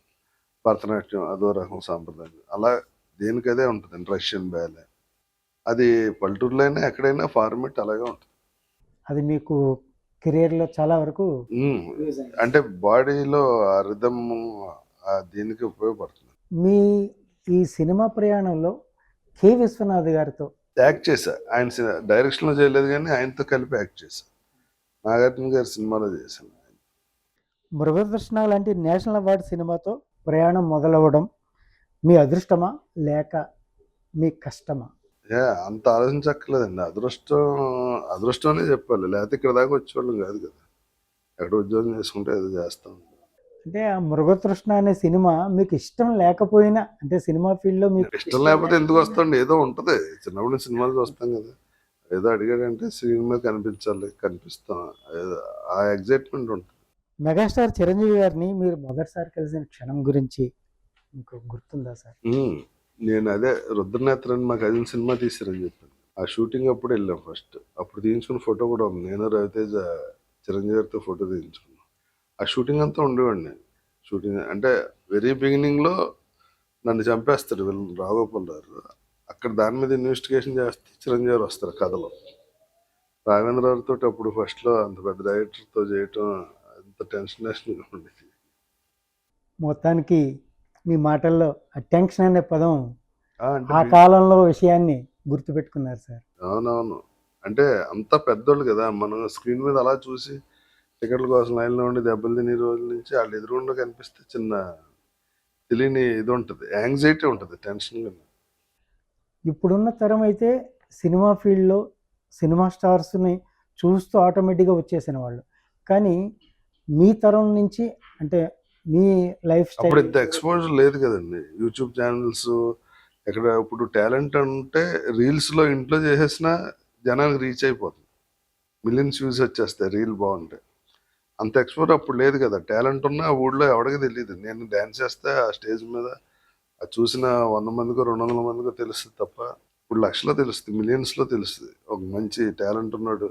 భరతనాట్యం అదో రకం సాంప్రదాయం. అలా దేనికదే ఉంటుంది. రష్యన్ బ్యాలే అది పల్లెటూరులో అయినా ఎక్కడైనా ఫార్మెట్ అలాగే ఉంటుంది. అది మీకు కెరియర్లో చాలా వరకు అంటే బాడీలో ఆ రిథమ్ దీనికి ఉపయోగపడుతుంది. మీ ఈ సినిమా ప్రయాణంలో కె విశ్వనాథ్ గారితో యాక్ట్ చేశా. ఆయన డైరెక్షన్లో చేయలేదు కానీ ఆయనతో కలిపి యాక్ట్ చేశా. నాగార్జున గారి సినిమాలో చేశాను. మృగతృష్ణ లాంటి నేషనల్ అవార్డు సినిమాతో ప్రయాణం మొదలవ్వడం మీ అదృష్టమా లేక మీ కష్టమా? అంత ఆలోచించక్కర్లేదండి. అదృష్టం అనే చెప్పాలి, లేకపోతే ఇక్కడ దాకా వచ్చేవాళ్ళం కాదు కదా. ఎక్కడ ఉద్యోగం చేసుకుంటే ఏదో చేస్తాం. అంటే ఆ మృగతృష్ణ అనే సినిమా మీకు ఇష్టం లేకపోయినా, అంటే సినిమా ఫీల్డ్లో మీకు ఇష్టం లేకపోతే ఎందుకు వస్తాండి? ఏదో ఉంటుంది. చిన్నప్పుడు సినిమాలు చూస్తాం కదా, ఏదో అడిగాడంటే సినిమా కనిపించాలి, కనిపిస్తాం, ఆ ఎగ్జైట్మెంట్ ఉంటుంది. మెగాస్టార్ చిరంజీవి గారిని మీరు మొదటిసారి కలిసిన క్షణం గురించి మీకు గుర్తుందా సార్? నేను అదే రుద్రనేత్రని మా కజిన్ సినిమా తీసారని చెప్పాను. ఆ షూటింగ్ అప్పుడు వెళ్ళాం ఫస్ట్. అప్పుడు తీయించుకున్న ఫోటో కూడా ఉంది. నేను రవితేజ చిరంజీవి గారితో ఫోటో తీయించుకున్నాను. ఆ షూటింగ్ అంతా ఉండేవాడిని. షూటింగ్ అంటే వెరీ బిగినింగ్లో నన్ను చంపేస్తాడు వీళ్ళు, రాఘోపాల్ గారు. అక్కడ దాని మీద ఇన్వెస్టిగేషన్ చేస్తే చిరంజీవి గారు వస్తారు కథలో. రాఘవేంద్ర గారితో అప్పుడు ఫస్ట్లో అంత పెద్ద డైరెక్టర్తో చేయటం అంత టెన్షన్గా ఉండేది. మొత్తానికి మీ మాటల్లో ఆ టెన్షన్ అనే పదం అంటే ఆ కాలంలో విషయాన్ని గుర్తుపెట్టుకున్నారు సార్. అవునవును. అంటే అంత పెద్దోళ్ళు కదా, మనం స్క్రీన్ మీద అలా చూసి టికెట్ల కోసం లైన్లో ఉండి దెబ్బలు తినే రోజుల నుంచి వాళ్ళు ఎదురుగుండా కనిపిస్తే చిన్న తెలియని ఇది ఉంటుంది, యాంగ్జైటీ ఉంటుంది, టెన్షన్గా. ఇప్పుడున్న తరం అయితే సినిమా ఫీల్డ్లో సినిమా స్టార్స్ని చూస్తూ ఆటోమేటిక్గా వచ్చేసిన వాళ్ళు. కానీ మీ తరం నుంచి అంటే మీ లైఫ్ అప్పుడు స్టైల్ ఇంత ఎక్స్పోజర్ లేదు కదండి. యూట్యూబ్ ఛానల్స్ ఎక్కడ ఇప్పుడు టాలెంట్ అంటే రీల్స్లో ఇంట్లో చేసేసిన జనానికి రీచ్ అయిపోతుంది, మిలియన్స్ వ్యూస్ వచ్చేస్తాయి రీల్ బాగుంటే. అంత ఎక్స్పోజర్ అప్పుడు లేదు కదా. టాలెంట్ ఉన్నా ఆ ఊళ్ళో ఎవరికి తెలియదు. నేను డ్యాన్స్ చేస్తే ఆ స్టేజ్ మీద అది చూసిన 100 మందికో 200 మందికో తెలుస్తుంది తప్ప, ఇప్పుడు లక్షలో తెలుస్తుంది, మిలియన్స్లో తెలుస్తుంది ఒక మంచి టాలెంట్ ఉన్నాడు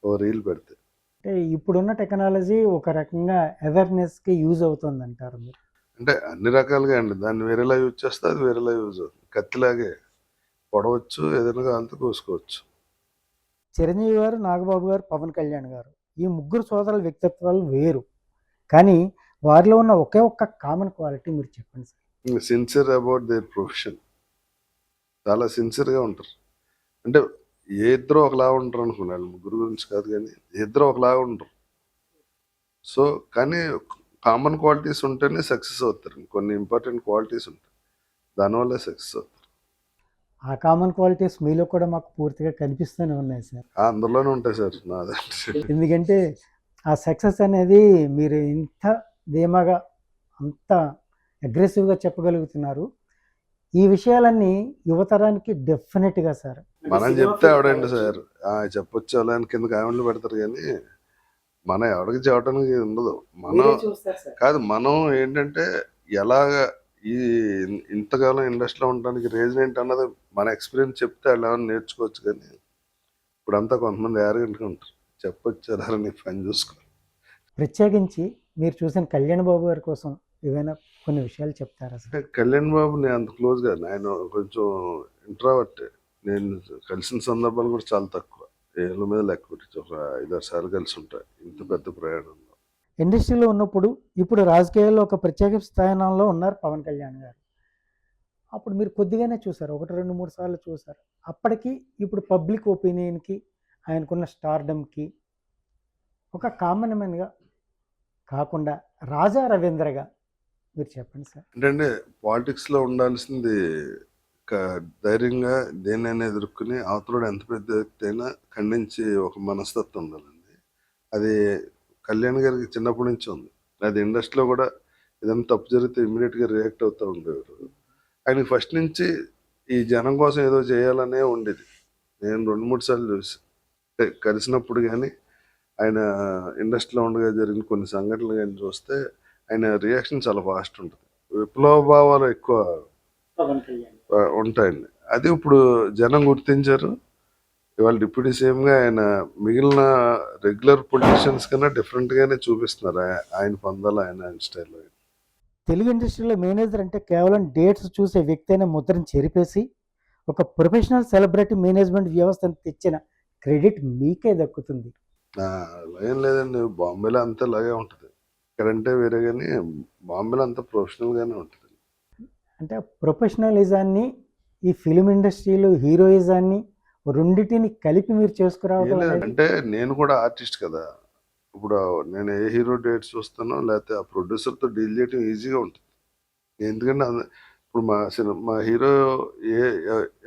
ఓ రీల్ పెడితే. అంటే ఇప్పుడున్న టెక్నాలజీ ఒక రకంగా అవేర్నెస్కి యూజ్ అవుతుంది అంటారు మీరు? అంటే అన్ని రకాలుగా అండి. దాన్ని వేరేలా యూజ్ చేస్తే అది వేరేలా యూజ్ అవుతుంది. కత్తిలాగే పొడవచ్చు, ఏదైనా కావాలంటే కోసుకోవచ్చు. చిరంజీవి గారు, నాగబాబు గారు, పవన్ కళ్యాణ్ గారు, ఈ ముగ్గురు సోదరుల వ్యక్తిత్వాలు వేరు. కానీ వారిలో ఉన్న ఒకే ఒక్క కామన్ క్వాలిటీ మీరు చెప్పండి sir. Sincere about their profession. చాలా సిన్సియర్గా ఉంటారు. అంటే ఏ ఇద్దరు ఒకలా ఉంటారు అనుకున్నాను, ముగ్గురు గురించి కాదు కానీ ఇద్దరు ఒకలాగా ఉంటారు. సో కానీ కామన్ క్వాలిటీస్ ఉంటేనే సక్సెస్ అవుతారు. కొన్ని ఇంపార్టెంట్ క్వాలిటీస్ ఉంటాయి, దానివల్లే సక్సెస్ అవుతారు. ఆ కామన్ క్వాలిటీస్ మీలో కూడా మాకు పూర్తిగా కనిపిస్తూనే ఉన్నాయి సార్. అందులోనే ఉంటాయి సార్ నాదంటే. ఎందుకంటే ఆ సక్సెస్ అనేది మీరు ఇంత ధీమాగా అంత అగ్రెసివ్గా చెప్పగలుగుతున్నారు. ఈ విషయాలన్నీ యువతరానికి డెఫినెట్గా సార్. మనం చెప్తే ఎవడండి సార్ చెప్పొచ్చు అలా అని కింద కామెంట్లు పెడతారు, కానీ మనం ఎవరికి చెప్పడానికి ఉండదు. మనం కాదు, మనం ఏంటంటే ఎలాగ ఈ ఇంతకాలం ఇండస్ట్రీలో ఉండడానికి రీజన్ ఏంటన్నది మన ఎక్స్పీరియన్స్ చెప్తే అలా నేర్చుకోవచ్చు. కానీ ఇప్పుడంతా కొంతమంది యారగెంట్గా ఉంటారు, చెప్పొచ్చు అలా నీ పని చూసుకో. ప్రత్యేకించి మీరు చూసిన కళ్యాణ్ బాబు గారి కోసం ఏవైనా కొన్ని విషయాలు చెప్తారా సార్? అంటే కళ్యాణ్ బాబు నేను అంత క్లోజ్గా, ఆయన కొంచెం ఇంట్రావర్ట్. నేను కలిసిన సందర్భాలు కూడా చాలా తక్కువ, ఏళ్ళ మీద లెక్క పెట్టి ఒక 5-6 సార్లు కలిసి ఉంటాయి ఇంత పెద్ద ప్రయాణంలో. ఇండస్ట్రీలో ఉన్నప్పుడు ఇప్పుడు రాజకీయాల్లో ఒక ప్రత్యేక స్థానంలో ఉన్నారు పవన్ కళ్యాణ్ గారు. అప్పుడు మీరు కొద్దిగానే చూసారు, 1, 2, 3 సార్లు చూసారు. అప్పటికి ఇప్పుడు పబ్లిక్ ఒపీనియన్కి ఆయనకున్న స్టార్డమ్కి ఒక కామన్ మ్యాన్గా కాకుండా రాజా రవీంద్రగా మీరు చెప్పండి సార్. అంటే పాలిటిక్స్లో ఉండాల్సింది ధైర్యంగా దేన్నైనా ఎదుర్కొని అవతలోడు ఎంత పెద్ద వ్యక్తి అయినా ఖండించి ఒక మనస్తత్వం ఉండాలండి. అది కళ్యాణ్ గారికి చిన్నప్పటి నుంచి ఉంది. అది ఇండస్ట్రీలో కూడా ఏదైనా తప్పు జరిగితే ఇమ్మీడియట్గా రియాక్ట్ అవుతూ ఉండేవారు. ఆయనకి ఫస్ట్ నుంచి ఈ జనం కోసం ఏదో చేయాలనే ఉండేది. నేను 2-3 సార్లు చూసి కలిసినప్పుడు కానీ ఆయన ఇండస్ట్రీలో ఉండగా జరిగిన కొన్ని సంఘటనలు కానీ చూస్తే ఆయన రియాక్షన్ చాలా ఫాస్ట్ ఉంటుంది. విప్లవ భావాలు ఎక్కువ ఉంటాయండి. అది ఇప్పుడు జనం గుర్తించారు. ఇవాళ డిప్యూటీ సీఎంగా ఆయన మిగిలిన రెగ్యులర్ పొలిటీషియన్స్ కన్నా డిఫరెంట్గానే చూపిస్తున్నారు ఆయన పందాలు, ఆయన స్టైల్లో. తెలుగు ఇండస్ట్రీలో మేనేజర్ అంటే కేవలం డేట్స్ చూసే వ్యక్తి అనే ముద్రను చెరిపేసి ఒక ప్రొఫెషనల్ సెలబ్రిటీ మేనేజ్మెంట్ వ్యవస్థను తెచ్చిన క్రెడిట్ మీకే దక్కుతుంది. అలా ఏం లేదండి, బాంబేలో అంతా అలాగే ఉంటుంది. ఇక్కడంటే వేరే, కానీ బాంబేలో అంతా ప్రొఫెషనల్గానే ఉంటుంది. అంటే ప్రొఫెషనలిజాన్ని ఈ ఫిలిం ఇండస్ట్రీలో హీరోయిజాన్ని రెండింటిని కలిపి మీరు చేసుకురావడం అంటే నేను కూడా ఆర్టిస్ట్ కదా. ఇప్పుడు నేను ఏ హీరో డేట్స్ చూస్తానో లేకపోతే ఆ ప్రొడ్యూసర్తో డీల్ చేయడం ఈజీగా ఉంటుంది. ఎందుకంటే ఇప్పుడు మా హీరో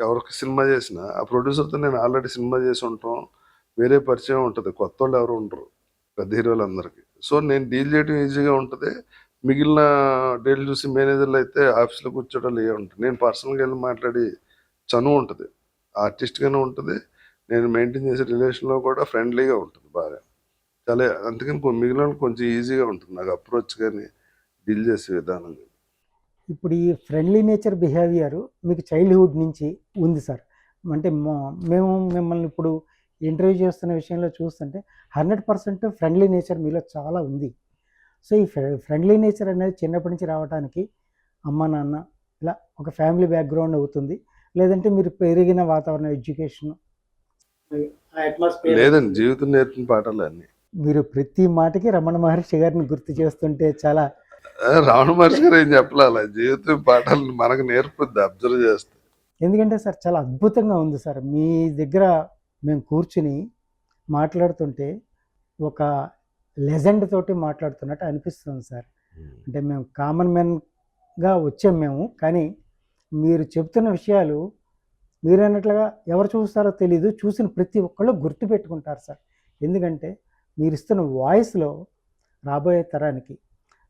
ఎవరికి సినిమా చేసినా ఆ ప్రొడ్యూసర్తో నేను ఆల్రెడీ సినిమా చేసి ఉంటాం, వేరే పరిచయం ఉంటుంది, కొత్త వాళ్ళు ఎవరు ఉండరు పెద్ద హీరోలందరికీ. సో నేను డీల్ చేయడం ఈజీగా ఉంటుంది. మిగిలిన డీల్ చూసి మేనేజర్లు అయితే ఆఫీస్లో కూర్చోవడం ఏ ఉంటుంది. నేను పర్సనల్గా వెళ్ళి మాట్లాడి చనువు ఉంటుంది, ఆర్టిస్ట్గానే ఉంటుంది. నేను మెయింటైన్ చేసే రిలేషన్లో కూడా ఫ్రెండ్లీగా ఉంటుంది బాగా. చాలా అందుకని మిగిలిన కొంచెం ఈజీగా ఉంటుంది నాకు అప్రోచ్ కానీ డీల్ చేసే విధానం. ఇప్పుడు ఈ ఫ్రెండ్లీ నేచర్ బిహేవియర్ మీకు చైల్డ్హుడ్ నుంచి ఉంది సార్. అంటే మేము మిమ్మల్ని ఇప్పుడు ఇంటర్వ్యూ చేస్తున్న విషయంలో చూస్తుంటే 100% ఫ్రెండ్లీ నేచర్ మీలో చాలా ఉంది. సో ఈ ఫ్రెండ్లీ నేచర్ అనేది చిన్నప్పటి నుంచి రావడానికి అమ్మ నాన్న ఇలా ఒక ఫ్యామిలీ బ్యాక్గ్రౌండ్ అవుతుంది, లేదంటే మీరు పెరిగిన వాతావరణం, ఎడ్యుకేషన్, లేదండి, జీవితం నేర్పిన పాఠాలు అన్నీ. మీరు ప్రతి మాటకి రమణ మహర్షి గారిని గుర్తు చేస్తుంటే చాలా, రావణ మహర్షి గారు ఏం చెప్పాలి, జీవితం పాఠాలను మనకు నేర్పుద్ది అబ్జర్వ్ చేస్తే. ఎందుకంటే సార్ చాలా అద్భుతంగా ఉంది సార్. మీ దగ్గర మేము కూర్చుని మాట్లాడుతుంటే ఒక లెజెండ్ తోటి మాట్లాడుతున్నట్టు అనిపిస్తుంది సార్. అంటే మేము కామన్ మ్యాన్గా వచ్చాం మేము, కానీ మీరు చెప్తున్న విషయాలు మీరు అన్నట్లుగా ఎవరు చూస్తారో తెలీదు, చూసిన ప్రతి ఒక్కళ్ళు గుర్తుపెట్టుకుంటారు సార్. ఎందుకంటే మీరు ఇస్తున్న వాయిస్లో రాబోయే తరానికి,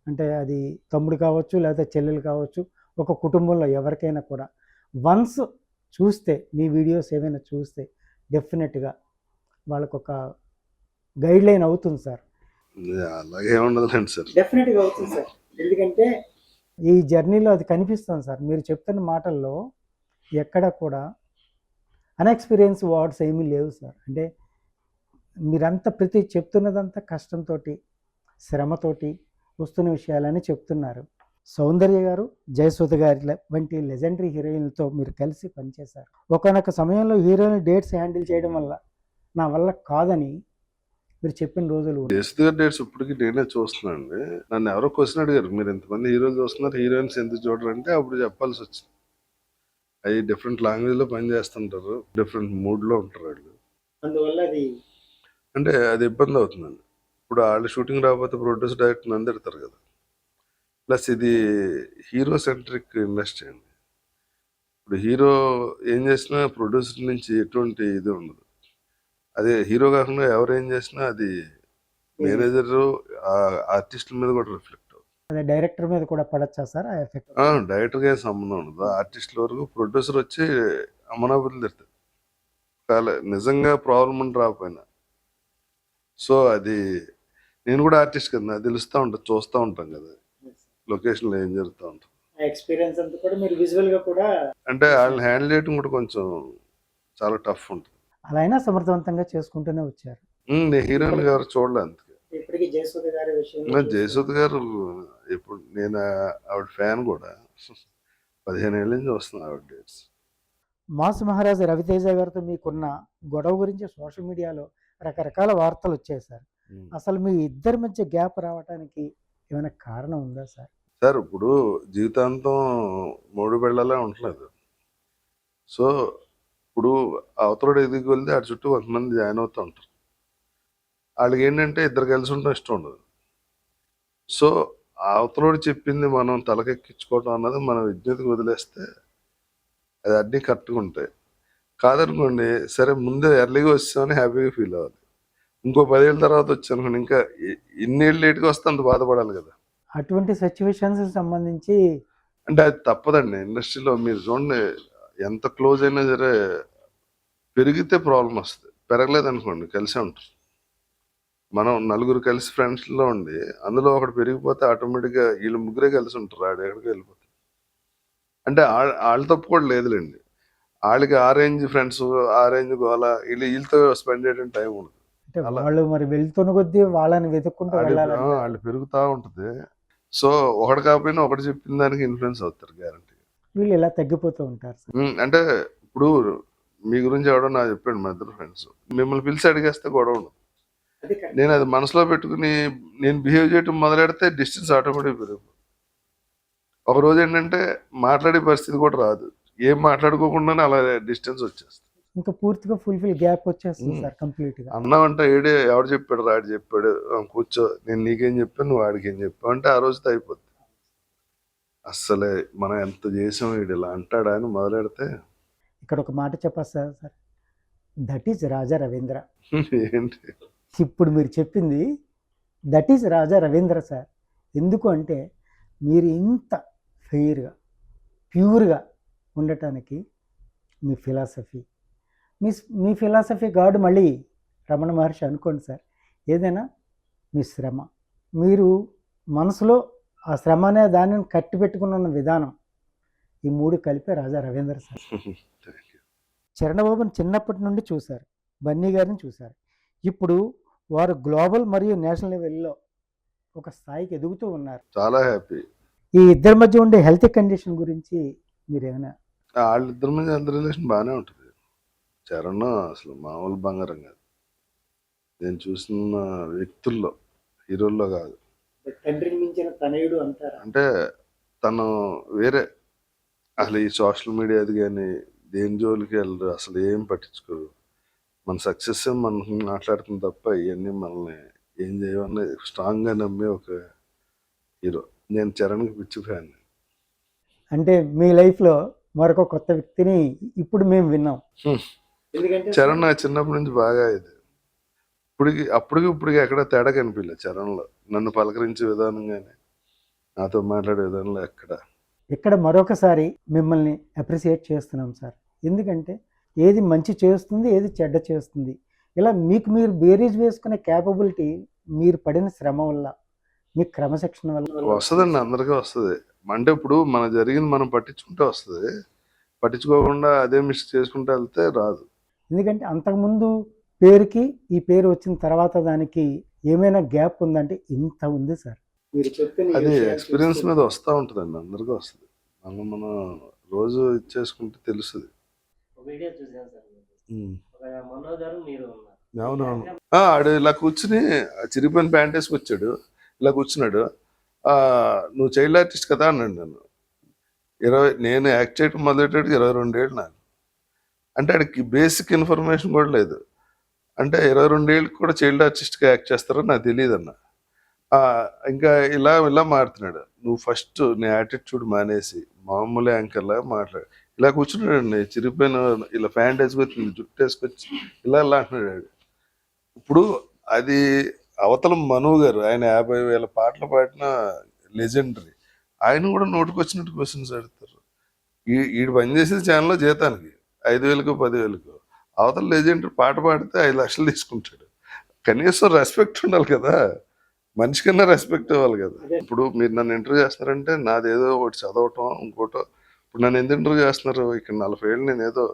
అంటే అది తమ్ముడు కావచ్చు లేకపోతే చెల్లెలు కావచ్చు, ఒక కుటుంబంలో ఎవరికైనా కూడా వన్స్ చూస్తే మీ వీడియోస్ ఏమైనా చూస్తే డెఫినెట్గా వాళ్ళకు ఒక గైడ్ లైన్ అవుతుంది సార్. అలాగే ఉండదులేండి సార్. డెఫినెట్గా అవుతుంది సార్. ఎందుకంటే ఈ జర్నీలో అది కనిపిస్తుంది సార్. మీరు చెప్తున్న మాటల్లో ఎక్కడ కూడా అన్ఎక్స్పీరియన్స్ వర్డ్స్ ఏమీ లేవు సార్. అంటే మీరంతా ప్రతి చెప్తున్నదంతా కష్టంతో, శ్రమతోటి వస్తున్న విషయాలని చెప్తున్నారు. సౌందర్య గారు, జయసుధ గారి వంటి లెజెండరీ హీరోయిన్లతో మీరు కలిసి పనిచేశారు. ఒకనొక సమయంలో హీరోయిన్ డేట్స్ హ్యాండిల్ చేయడం వల్ల నా వల్ల కాదని మీరు చెప్పిన రోజులు ఉన్నాయి. జయసుధ గారి డేట్స్ ఇప్పటికి నేనే చూస్తున్నాను అండి. నన్ను ఎవరో క్వశ్చన్ అడిగారు, మీరు ఎంతమంది హీరోలు చూస్తున్నారు, హీరోయిన్స్ ఎందుకు చూడరంటే అప్పుడు చెప్పాల్సి వచ్చింది. అవి డిఫరెంట్ లాంగ్వేజ్లో పని చేస్తుంటారు, డిఫరెంట్ మూడ్లో ఉంటారు వాళ్ళు. అందువల్ల అది అంటే అది ఇబ్బంది అవుతుందండి. ఇప్పుడు వాళ్ళు షూటింగ్ రాకపోతే ప్రొడ్యూసర్ డైరెక్టర్ నంది తిడతారు కదా. ప్లస్ ఇది హీరో సెంట్రిక్ ఇండస్ట్రీ అండి. ఇప్పుడు హీరో ఏం చేసినా ప్రొడ్యూసర్ నుంచి ఎటువంటి ఇది ఉండదు. అదే హీరో కాకుండా ఎవరు ఏం చేసినా అది మేనేజర్ ఆర్టిస్టుల మీద కూడా రిఫ్లెక్ట్ అవుతుంది. అదే డైరెక్టర్ మీద కూడా పడచ్చా సార్ ఆ ఎఫెక్ట్? డైరెక్టర్గా ఏం సంబంధం ఉండదు. ఆర్టిస్టుల వరకు ప్రొడ్యూసర్ వచ్చి అమనాబుద్ధి తిడతాడు చాలా, నిజంగా ప్రాబ్లం ఉండి రాకపోయినా. సో అది నేను కూడా ఆర్టిస్ట్ కదా, నాకు తెలుస్తూ ఉంటుంది, చూస్తూ ఉంటాం కదా లొకేషన్లో ఏం జరుగుతూ ఉంటుంది. ఎక్స్పీరియన్స్ అంతా కూడా మీరు విజువల్గా కూడా, అంటే వాళ్ళని హ్యాండిల్ చేయడం కూడా కొంచెం చాలా టఫ్ ఉంటుంది. అలా అయినా సమర్థవంతంగా చేసుకుంటూనే వచ్చారు. నేను హీరోయిన్ గారు చూడలే అందుకే. ఇప్పటికీ జయసుధ గారి విషయంలో జయసుధ గారు ఇప్పుడు నేను ఆవిడ ఫ్యాన్ కూడా, 15 ఏళ్ళ నుంచి వస్తుంది ఆవిడ డేట్స్. మాస్ మహారాజు రవితేజ గారితో మీకున్న గొడవ గురించి సోషల్ మీడియాలో రకరకాల వార్తలు వచ్చాయి సార్. అసలు మీ ఇద్దరి మధ్య గ్యాప్ రావడానికి ఏమైనా కారణం ఉందా సార్? సార్ ఇప్పుడు జీవితాంతం మూడు బిళ్ళలే ఉండలేదు. సో ఇప్పుడు అవతలోడు ఎదిగి వెళ్తే ఆడి చుట్టూ కొంతమంది జాయిన్ అవుతూ ఉంటారు. వాళ్ళకి ఏంటంటే ఇద్దరు కలిసి ఉండడం ఇష్టం ఉండదు. సో అవతలోడు చెప్పింది మనం తలకెక్కించుకోవడం అన్నది మన విజ్ఞతకు వదిలేస్తే అది అన్నీ కరెక్ట్గా ఉంటాయి. కాదనుకోండి, సరే ముందే ఎర్లీగా వచ్చామని హ్యాపీగా ఫీల్ అవ్వాలి. ఇంకో 10 ఏళ్ళ తర్వాత వచ్చానుకోండి, ఇంకా ఇన్నేళ్ళు లేట్గా వస్తే అంత బాధపడాలి కదా. అటువంటి సిచ్యువేషన్స్ సంబంధించి అంటే అది తప్పదండి. ఇండస్ట్రీలో మీరు చూడండి, ఎంత క్లోజ్ అయినా సరే పెరిగితే ప్రాబ్లం వస్తుంది, పెరగలేదు అనుకోండి కలిసే ఉంటారు. మనం నలుగురు కలిసి ఫ్రెండ్స్లో ఉండి అందులో ఒకటి పెరిగిపోతే ఆటోమేటిక్గా వీళ్ళు ముగ్గురే కలిసి ఉంటారు, ఆడ ఎక్కడికి వెళ్ళిపోతారు. అంటే వాళ్ళ తప్పు కూడా లేదులేండి. వాళ్ళకి ఆ రేంజ్ ఫ్రెండ్స్, ఆ రేంజ్ గోల, వీళ్ళతో స్పెండ్ చేయడం టైం ఉండదు. అంటే వాళ్ళు మరి వెళ్తున్న కొద్దీ వాళ్ళని వెతుక్కుంటూ వెళ్ళాలి. వాళ్ళు పెరుగుతూ ఉంటుంది. సో ఒకటి కాకపోయినా ఒకటి చెప్పిన దానికి ఇన్ఫ్లుయెన్స్ అవుతారు గ్యారంటీ. వీళ్ళు ఇలా తగ్గిపోతూ ఉంటారు సార్. అంటే ఇప్పుడు మీ గురించి ఎవడో నాకు చెప్పాడు, మా ఇద్దరు ఫ్రెండ్స్, మిమ్మల్ని పిలిచి అడిగేస్తే గొడవ ఉండదు. నేను అది మనసులో పెట్టుకుని నేను బిహేవ్ చేయటం మొదలెడితే డిస్టెన్స్ ఆటోమేటిక్ పెరిగిపోతుంది. ఒక రోజు ఏంటంటే మాట్లాడే పరిస్థితి కూడా రాదు, ఏం మాట్లాడుకోకుండానే అలా డిస్టెన్స్ వచ్చేస్తుంది. ఇంకా పూర్తిగా ఫుల్ఫిల్ గ్యాప్ వచ్చేస్తుంది సార్ కంప్లీట్ గా. అన్నామంటే ఏడే ఎవడు చెప్పాడు, రాడు చెప్పాడు, కూర్చో నేను నీకేం చెప్పాను, నువ్వు వాడికి ఏం చెప్పావు అంటే ఆ రోజుతో అయిపోద్ది. అస్సలే మనం ఎంత చేసాం, వీడు ఇలా అంటాడా అని మొదలెడితే. ఇక్కడ ఒక మాట చెప్పేస్తారు sir, that is Raja Ravindra. ఏంటి ఇప్పుడు మీరు చెప్పింది that is Raja Ravindra sir. ఎందుకు అంటే మీరు ఇంత ఫెయిర్గా ప్యూర్గా ఉండటానికి మీ ఫిలాసఫీ, మీ ఫిలాసఫీ గాడ్ మళ్ళీ రమణ మహర్షి అనుకోండి సార్. ఏదైనా మీ శ్రమ, మీరు మనసులో ఆ శ్రమ అనే దానిని కట్టి పెట్టుకున్న విధానం, ఈ మూడు కలిపే రాజా రవీంద్ర సార్. చరణబాబుని చిన్నప్పటి నుండి చూశారు, బన్నీ గారిని చూశారు. ఇప్పుడు వారు గ్లోబల్ మరియు నేషనల్ లెవెల్లో ఒక స్థాయికి ఎదుగుతూ ఉన్నారు. చాలా హ్యాపీ. ఈ ఇద్దరి మధ్య ఉండే హెల్త్ కండిషన్ గురించి మీరేమైనా? వాళ్ళిద్దరి మధ్య హెల్త్ రిలేషన్ బాగానే ఉంటుంది. చరణ్ అసలు మామూలు బంగారం కాదు. నేను చూసిన వ్యక్తుల్లో, హీరోల్లో కాదు. తండ్రిని మించిన తనయుడు అంటారా? అంటే తను వేరే, అసలు ఈ సోషల్ మీడియాది కానీ దేని జోలికి వెళ్ళరు, అసలు ఏం పట్టించుకోరు. మన సక్సెస్ మనం మాట్లాడుతుంది తప్ప ఇవన్నీ మనల్ని ఏం చేయవని స్ట్రాంగ్గా నమ్మే ఒక హీరో. నేను చరణ్కి పిచ్చి ఫ్యాన్. అంటే మీ లైఫ్లో మరొక కొత్త వ్యక్తిని ఇప్పుడు మేము విన్నాం. ఎందుకంటే చరణ్ నాకు చిన్నప్పటి నుంచి బాగా ఇది. అప్పటికి ఎక్కడ తేడా కనిపించలేదు చరణ్లో. నన్ను పలకరించే విధానం కానీ నాతో మాట్లాడే విధానంలో ఇక్కడ మరొకసారి మిమ్మల్ని అప్రిసియేట్ చేస్తున్నాం సార్. ఎందుకంటే ఏది మంచి చేస్తుంది, ఏది చెడ్డ చేస్తుంది, ఇలా మీకు మీరు బేరీజ్ వేసుకునే క్యాపబిలిటీ మీరు పడిన శ్రమ వల్ల, మీ క్రమశిక్షణ వల్ల వస్తుందండి. అందరికీ వస్తుంది. అంటే ఇప్పుడు మన జరిగింది మనం పట్టించుకుంటే వస్తుంది, పట్టించుకోకుండా అదే మిస్ చేసుకుంటూ వెళ్తే రాదు. ఎందుకంటే అంతకుముందు పేరుకి ఈ పేరు వచ్చిన తర్వాత దానికి ఏమైనా గ్యాప్ ఉందంటే ఇంత ఉంది సార్. మీరు అది ఎక్స్పీరియన్స్ మీద వస్తూ ఉంటుందండి, అందరికీ వస్తుంది. మనం రోజు ఇచ్చేసుకుంటే తెలుస్తుంది. వీడియో చూసాను సార్, ఒక మనోజ్ గారు మీరు ఉన్నారు. అవునవును. ఆడు ఇలా కూర్చుని చిరిగిపోయిన ప్యాంట్ వేసుకొచ్చాడు, ఇలా కూర్చున్నాడు. నువ్వు చైల్డ్ ఆర్టిస్ట్ కదా అన్నాడు నన్ను. నేను యాక్ట్ చేయడం మొదలెట్టాడు 22 ఏళ్ళు నాకు. అంటే ఆడికి బేసిక్ ఇన్ఫర్మేషన్ కూడా లేదు. అంటే 22 ఏళ్ళకి కూడా చైల్డ్ ఆర్టిస్ట్గా యాక్ట్ చేస్తారో నాకు తెలియదు అన్న. ఇంకా ఇలా మారుతున్నాడు. నువ్వు ఫస్ట్ నీ యాటిట్యూడ్ మానేసి మామూలు యాంకర్లా మాట్లాడు. ఇలా కూర్చున్నాడు, చిరిగిపోయిన ఇలా ప్యాంట్ వేసుకొచ్చి జుట్టు వేసుకొచ్చి ఇలా అంటున్నాడు. ఇప్పుడు అది అవతల మను గారు, ఆయన 50,000 పాటలు పాడిన లెజెండరీ. ఆయన కూడా నోటికొచ్చినట్టు క్వశ్చన్స్ అడుగుతారు. ఈడు పనిచేసే ఛానల్లో జీతానికి 5,000కో 10,000కో, అవతల లెజెండరీ పాట పాడితే 5 లక్షలు తీసుకుంటాడు. కనీసం రెస్పెక్ట్ ఉండాలి కదా, మనిషికన్నా రెస్పెక్ట్ ఇవ్వాలి కదా. ఇప్పుడు మీరు నన్ను ఇంటర్వ్యూ చేస్తున్నారంటే నాదేదో ఒకటి చదవటం ఇంకోటో. ఇప్పుడు నన్ను ఎందుకు ఇంటర్వ్యూ చేస్తున్నారు? ఇక్కడ 40 ఏళ్ళు నేను ఏదో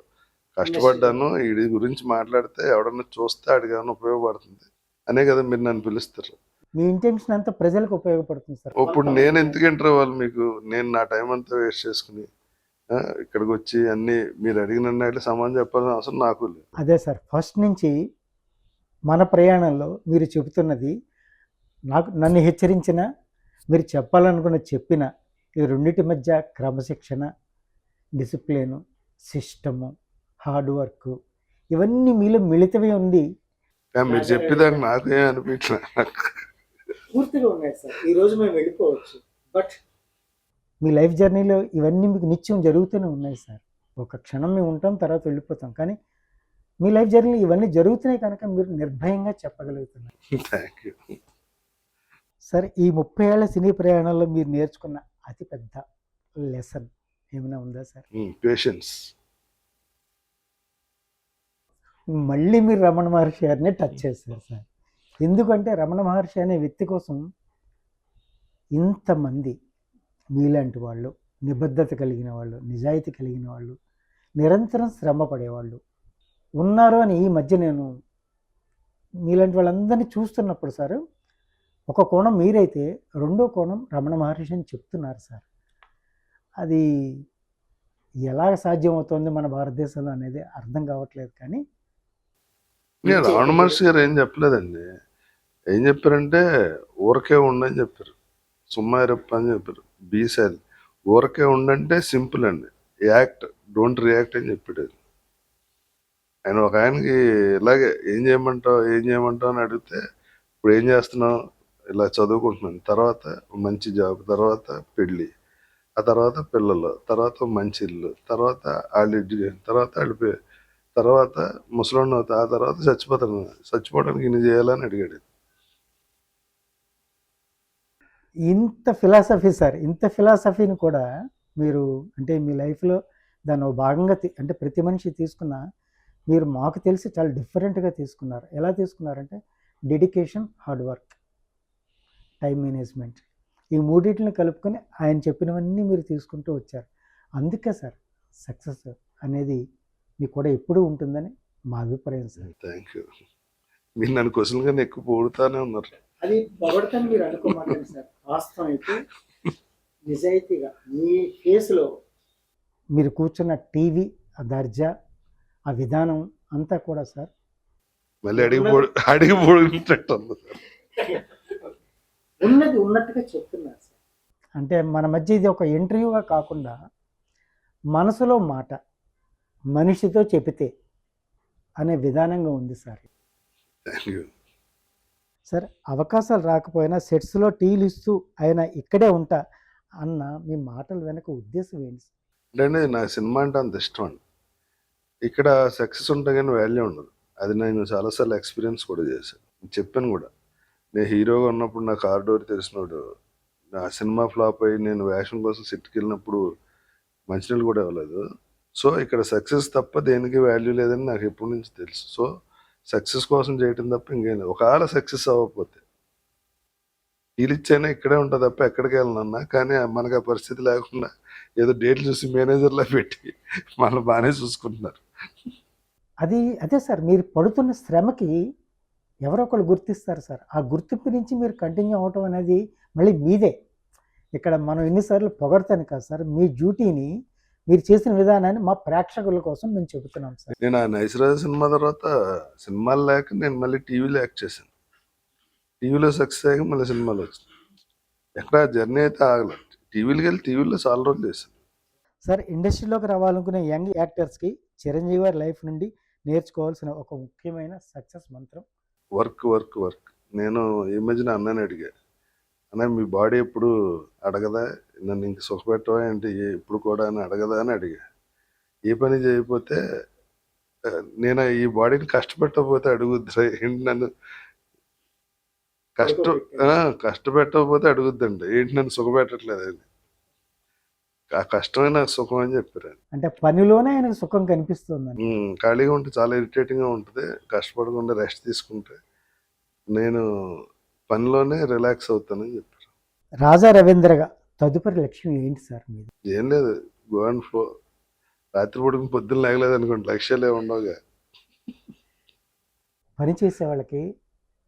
కష్టపడ్డాను, వీడి గురించి మాట్లాడితే ఎవడన్నా చూస్తే అడిగాను ఉపయోగపడుతుంది అనే కదా మీరు నన్ను పిలుస్తారు. మీ ఇంటెన్షన్ అంతా ప్రజలకు ఉపయోగపడుతుంది సార్. ఇప్పుడు నేను ఎందుకు ఇంటర్వ్యూ అవ్వాలి మీకు? నేను నా టైం అంతా వేస్ట్ చేసుకుని ఇక్కడికి వచ్చి అన్ని మీరు అడిగిన సమాధానం చెప్పాల్సిన అవసరం నాకు లేదు. అదే సార్, ఫస్ట్ నుంచి మన ప్రయాణంలో మీరు చెబుతున్నది నన్ను హెచ్చరించిన, మీరు చెప్పాలనుకున్న చెప్పిన, ఈ రెండింటి మధ్య క్రమశిక్షణ, డిసిప్లిను, సిస్టము, హార్డ్ వర్క్, ఇవన్నీ మీలో మిళితమై ఉంది. మీరు చెప్పేదాకా నాకు ఏం అనిపించలేదు. పూర్తిగా ఉన్నాయి సార్. ఈరోజు మేము వెళ్ళిపోవచ్చు, బట్ మీ లైఫ్ జర్నీలో ఇవన్నీ మీకు నిత్యం జరుగుతూనే ఉన్నాయి సార్. ఒక క్షణం మేము ఉంటాం, తర్వాత వెళ్ళిపోతాం, కానీ మీ లైఫ్ జర్నీలో ఇవన్నీ జరుగుతున్నాయి కనుక మీరు నిర్భయంగా చెప్పగలుగుతున్నారు. Thank you sir. ఈ 30 ఏళ్ల సినీ ప్రయాణంలో మీరు నేర్చుకున్న అతిపెద్ద లెసన్ ఏమైనా ఉందా సార్? పేషెన్స్. మళ్ళీ మీరు రమణ మహర్షి గారినే టచ్ చేశారు సార్. ఎందుకంటే రమణ మహర్షి అనే వ్యక్తి కోసం ఇంతమంది మీలాంటి వాళ్ళు, నిబద్ధత కలిగిన వాళ్ళు, నిజాయితీ కలిగిన వాళ్ళు, నిరంతరం శ్రమ పడేవాళ్ళు ఉన్నారు అని ఈ మధ్య నేను మీలాంటి వాళ్ళందరినీ చూస్తున్నప్పుడు సార్, ఒక కోణం మీరైతే రెండో కోణం రమణ మహర్షి అని చెప్తున్నారు సార్. అది ఎలాగ సాధ్యమవుతుంది మన భారతదేశంలో అనేది అర్థం కావట్లేదు. కానీ రమణ మహర్షి గారు ఏం చెప్పలేదండి. ఏం చెప్పారంటే ఊరకే ఉండని చెప్పారు, సుమ్మారప్ప అని చెప్పారు, బీసారి ఊరకే ఉండంటే సింపుల్ అండి, యాక్ట్ డోంట్ రియాక్ట్ అని చెప్పాడు. ఆయన ఒక ఆయనకి ఇలాగే ఏం చేయమంటావు అని అడిగితే, ఇప్పుడు ఏం చేస్తున్నావు? ఇలా చదువుకుంటున్నాను, తర్వాత మంచి జాబ్, తర్వాత పెళ్ళి, ఆ తర్వాత పిల్లలు, తర్వాత మంచి ఇల్లు, తర్వాత వాళ్ళు ఎడ్యుకేషన్, తర్వాత ముసలోడిని అవుతా, ఆ తర్వాత చచ్చిపోవడానికి ఇన్ని చేయాలని అడిగాడు. ఇంత ఫిలాసఫీ సార్, ఇంత ఫిలాసఫీని కూడా మీరు అంటే మీ లైఫ్లో దాన్ని ఒక భాగంగా అంటే ప్రతి మనిషి తీసుకున్న, మీరు మాకు తెలిసి చాలా డిఫరెంట్గా తీసుకున్నారు. ఎలా తీసుకున్నారంటే dedication, hard work, time management, ఈ మూడింటిని కలుపుకొని ఆయన చెప్పినవన్నీ మీరు తీసుకుంటూ వచ్చారు. అందుకే సార్ సక్సెస్ అనేది మీకు కూడా ఎప్పుడూ ఉంటుందని మా అభిప్రాయం సార్. Thank you. మీరు నన్ను క్వశ్చన్ కన్నా ఎక్కువ పొగుడుతానే ఉన్నారు. అది పొగడతాను మీరు అనుకోమాకండి సార్. వాస్తవం అయితే నిజాయితీగా మీ ఫేస్లో మీరు కూర్చున్న టీవీ, ఆ దర్జా, ఆ విధానం అంతా కూడా సార్ మళ్ళీ అడిగి పొడిగినట్టు ఉంది సార్. ఉన్నది ఉన్నట్టుగా చెప్తున్నారు సార్. అంటే మన మధ్య ఇది ఒక ఇంటర్వ్యూగా కాకుండా మనసులో మాట మనిషితో చెబితే అనే విధానంగా ఉంది సార్. Thank you. సార్ అవకాశాలు రాకపోయినా సెట్స్లో టీలు ఇస్తూ ఆయన ఇక్కడే ఉంటా అన్న మీ మాటల వెనక ఉద్దేశం ఏంటి సార్? అంటే నా సినిమా అంటే అంత ఇష్టం అండి. ఇక్కడ సక్సెస్ ఉంటే కానీ వాల్యూ ఉండదు. అది నేను చాలాసార్లు ఎక్స్పీరియన్స్ కూడా చేశాను, చెప్పాను కూడా. నేను హీరోగా ఉన్నప్పుడు నాకు ఆర్డోర్ తెలిసినోడు నా సినిమా ఫ్లాప్ అయ్యి నేను వేషం కోసం సెట్కి వెళ్ళినప్పుడు మంచినీళ్ళు కూడా ఇవ్వలేదు. సో ఇక్కడ సక్సెస్ తప్ప దేనికి వాల్యూ లేదని నాకు ఎప్పటి నుంచి తెలుసు. సో సక్సెస్ కోసం చేయటం తప్ప ఇంకేం లేదు. ఒకవేళ సక్సెస్ అవ్వకపోతే ఇచ్చైనా ఇక్కడే ఉంటుంది తప్ప ఎక్కడికి వెళ్ళనన్నా. కానీ మనకు ఆ పరిస్థితి లేకుండా ఏదో డేట్లు చూసి మేనేజర్లా పెట్టి మళ్ళీ బాగానే చూసుకుంటున్నారు. అదే సార్, మీరు పడుతున్న శ్రమకి ఎవరో ఒకరు గుర్తిస్తారు సార్. ఆ గుర్తింపు నుంచి మీరు కంటిన్యూ అవటం అనేది మళ్ళీ మీదే. ఇక్కడ మనం ఎన్నిసార్లు పొగడతాను కాదు సార్, మీ డ్యూటీని మీరు చేసిన విధానాన్ని మా ప్రేక్షకుల కోసం మేము చెబుతున్నాం సార్. నేను ఆ నైస్రాజు సినిమా తర్వాత సినిమాలు లేక నేను మళ్ళీ టీవీలో యాక్ట్ చేశాను. టీవీలో సక్సెస్ అయ్యాక మళ్ళీ సినిమాలు వచ్చింది. ఎక్కడ జర్నీ అయితే ఆగలేదు. టీవీలోకి వెళ్ళి టీవీలో చాలా రోజులు చేశాను సార్. ఇండస్ట్రీలోకి రావాలనుకునే యంగ్ యాక్టర్స్కి చిరంజీవి గారి లైఫ్ నుండి నేర్చుకోవాల్సిన ఒక ముఖ్యమైన సక్సెస్ మంత్రం వర్క్ వర్క్ వర్క్. నేను ఈ మధ్యన అన్నని అడిగా, అన్న మీ బాడీ ఎప్పుడు అడగదా, నన్ను ఇంక సుఖపెట్టవా ఏంటి ఇప్పుడు కూడా అని అడగదా అని అడిగా. ఏ పని చేయకపోతే నేను ఈ బాడీని కష్టపెట్టకపోతే అడుగుద్ది ఏంటి, నన్ను కష్టపెట్టకపోతే అడుగుద్దండి ఏంటి నన్ను సుఖపెట్టట్లేదు అని. ఆ కష్టమే నాకు సుఖం అని చెప్పారు. అంటే పనిలోనే ఆయనకు సుఖం కనిపిస్తుంది. ఖాళీగా ఉంటే చాలా ఇరిటేటింగ్గా ఉంటుంది. కష్టపడకుండా రెస్ట్ తీసుకుంటే నేను పనిలోనే రిలాక్స్ అవుతానని చెప్పారు. రాజా రవీంద్రగా తదుపరి లక్ష్యం ఏంటి సార్ మీది? ఏం లేదు, గో అండ్ ఫ్లో. రాత్రి పడుకుని పొద్దున్న లేగలేదు అనుకోండి, లక్ష్యాలు ఏమి ఉండవుగా. పని చేసే వాళ్ళకి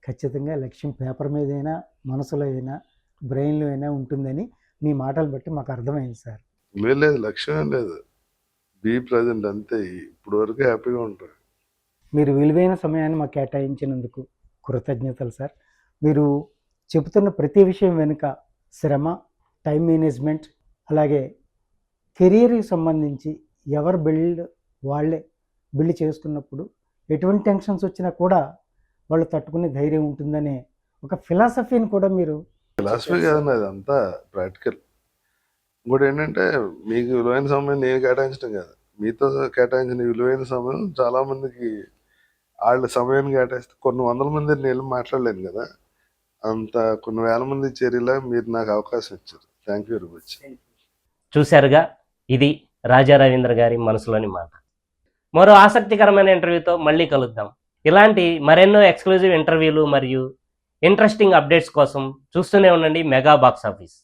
ఖచ్చితంగా లక్ష్యం పేపర్ మీద అయినా మనసులో అయినా బ్రెయిన్లో అయినా ఉంటుందని మీ మాటలు బట్టి మాకు అర్థమైంది సార్. లేదు, లక్ష్యం ఏం లేదు, బీ ప్రజెంట్ అంతే. ఇప్పుడు వరకు హ్యాపీగా ఉంటారు. మీరు విలువైన సమయాన్ని మాకు కేటాయించినందుకు కృతజ్ఞతలు సార్. మీరు చెబుతున్న ప్రతి విషయం వెనుక శ్రమ, టైం మేనేజ్మెంట్, అలాగే కెరీర్కి సంబంధించి ఎవరు వాళ్ళే బిల్డ్ చేసుకున్నప్పుడు ఎటువంటి టెన్షన్స్ వచ్చినా కూడా వాళ్ళు తట్టుకునే ధైర్యం ఉంటుందనే ఒక ఫిలాసఫీని కూడా మీరు. ఫిలాసఫీ కాదండి, అది అంతా ప్రాక్టికల్. ఇంకోటి ఏంటంటే మీకు విలువైన సమయం నేను కేటాయించడం కాదు, మీతో కేటాయించిన విలువైన సమయం చాలా మందికి వాళ్ళ సమయాన్ని కేటాయిస్తే కొన్ని వందల మంది నేను మాట్లాడలేను కదా, అంత కొన్ని వేల మంది చేరేలా మీరు నాకు అవకాశం ఇచ్చారు. Thank you very much. చూశారుగా, ఇది రాజా రవీంద్ర గారి మనసులోని మాట. మరో ఆసక్తికరమైన ఇంటర్వ్యూతో మళ్ళీ కలుద్దాం. ఇలాంటి మరెన్నో ఎక్స్క్లూజివ్ ఇంటర్వ్యూలు మరియు ఇంట్రెస్టింగ్ అప్డేట్స్ కోసం చూస్తూనే ఉండండి మెగా బాక్స్ ఆఫీస్.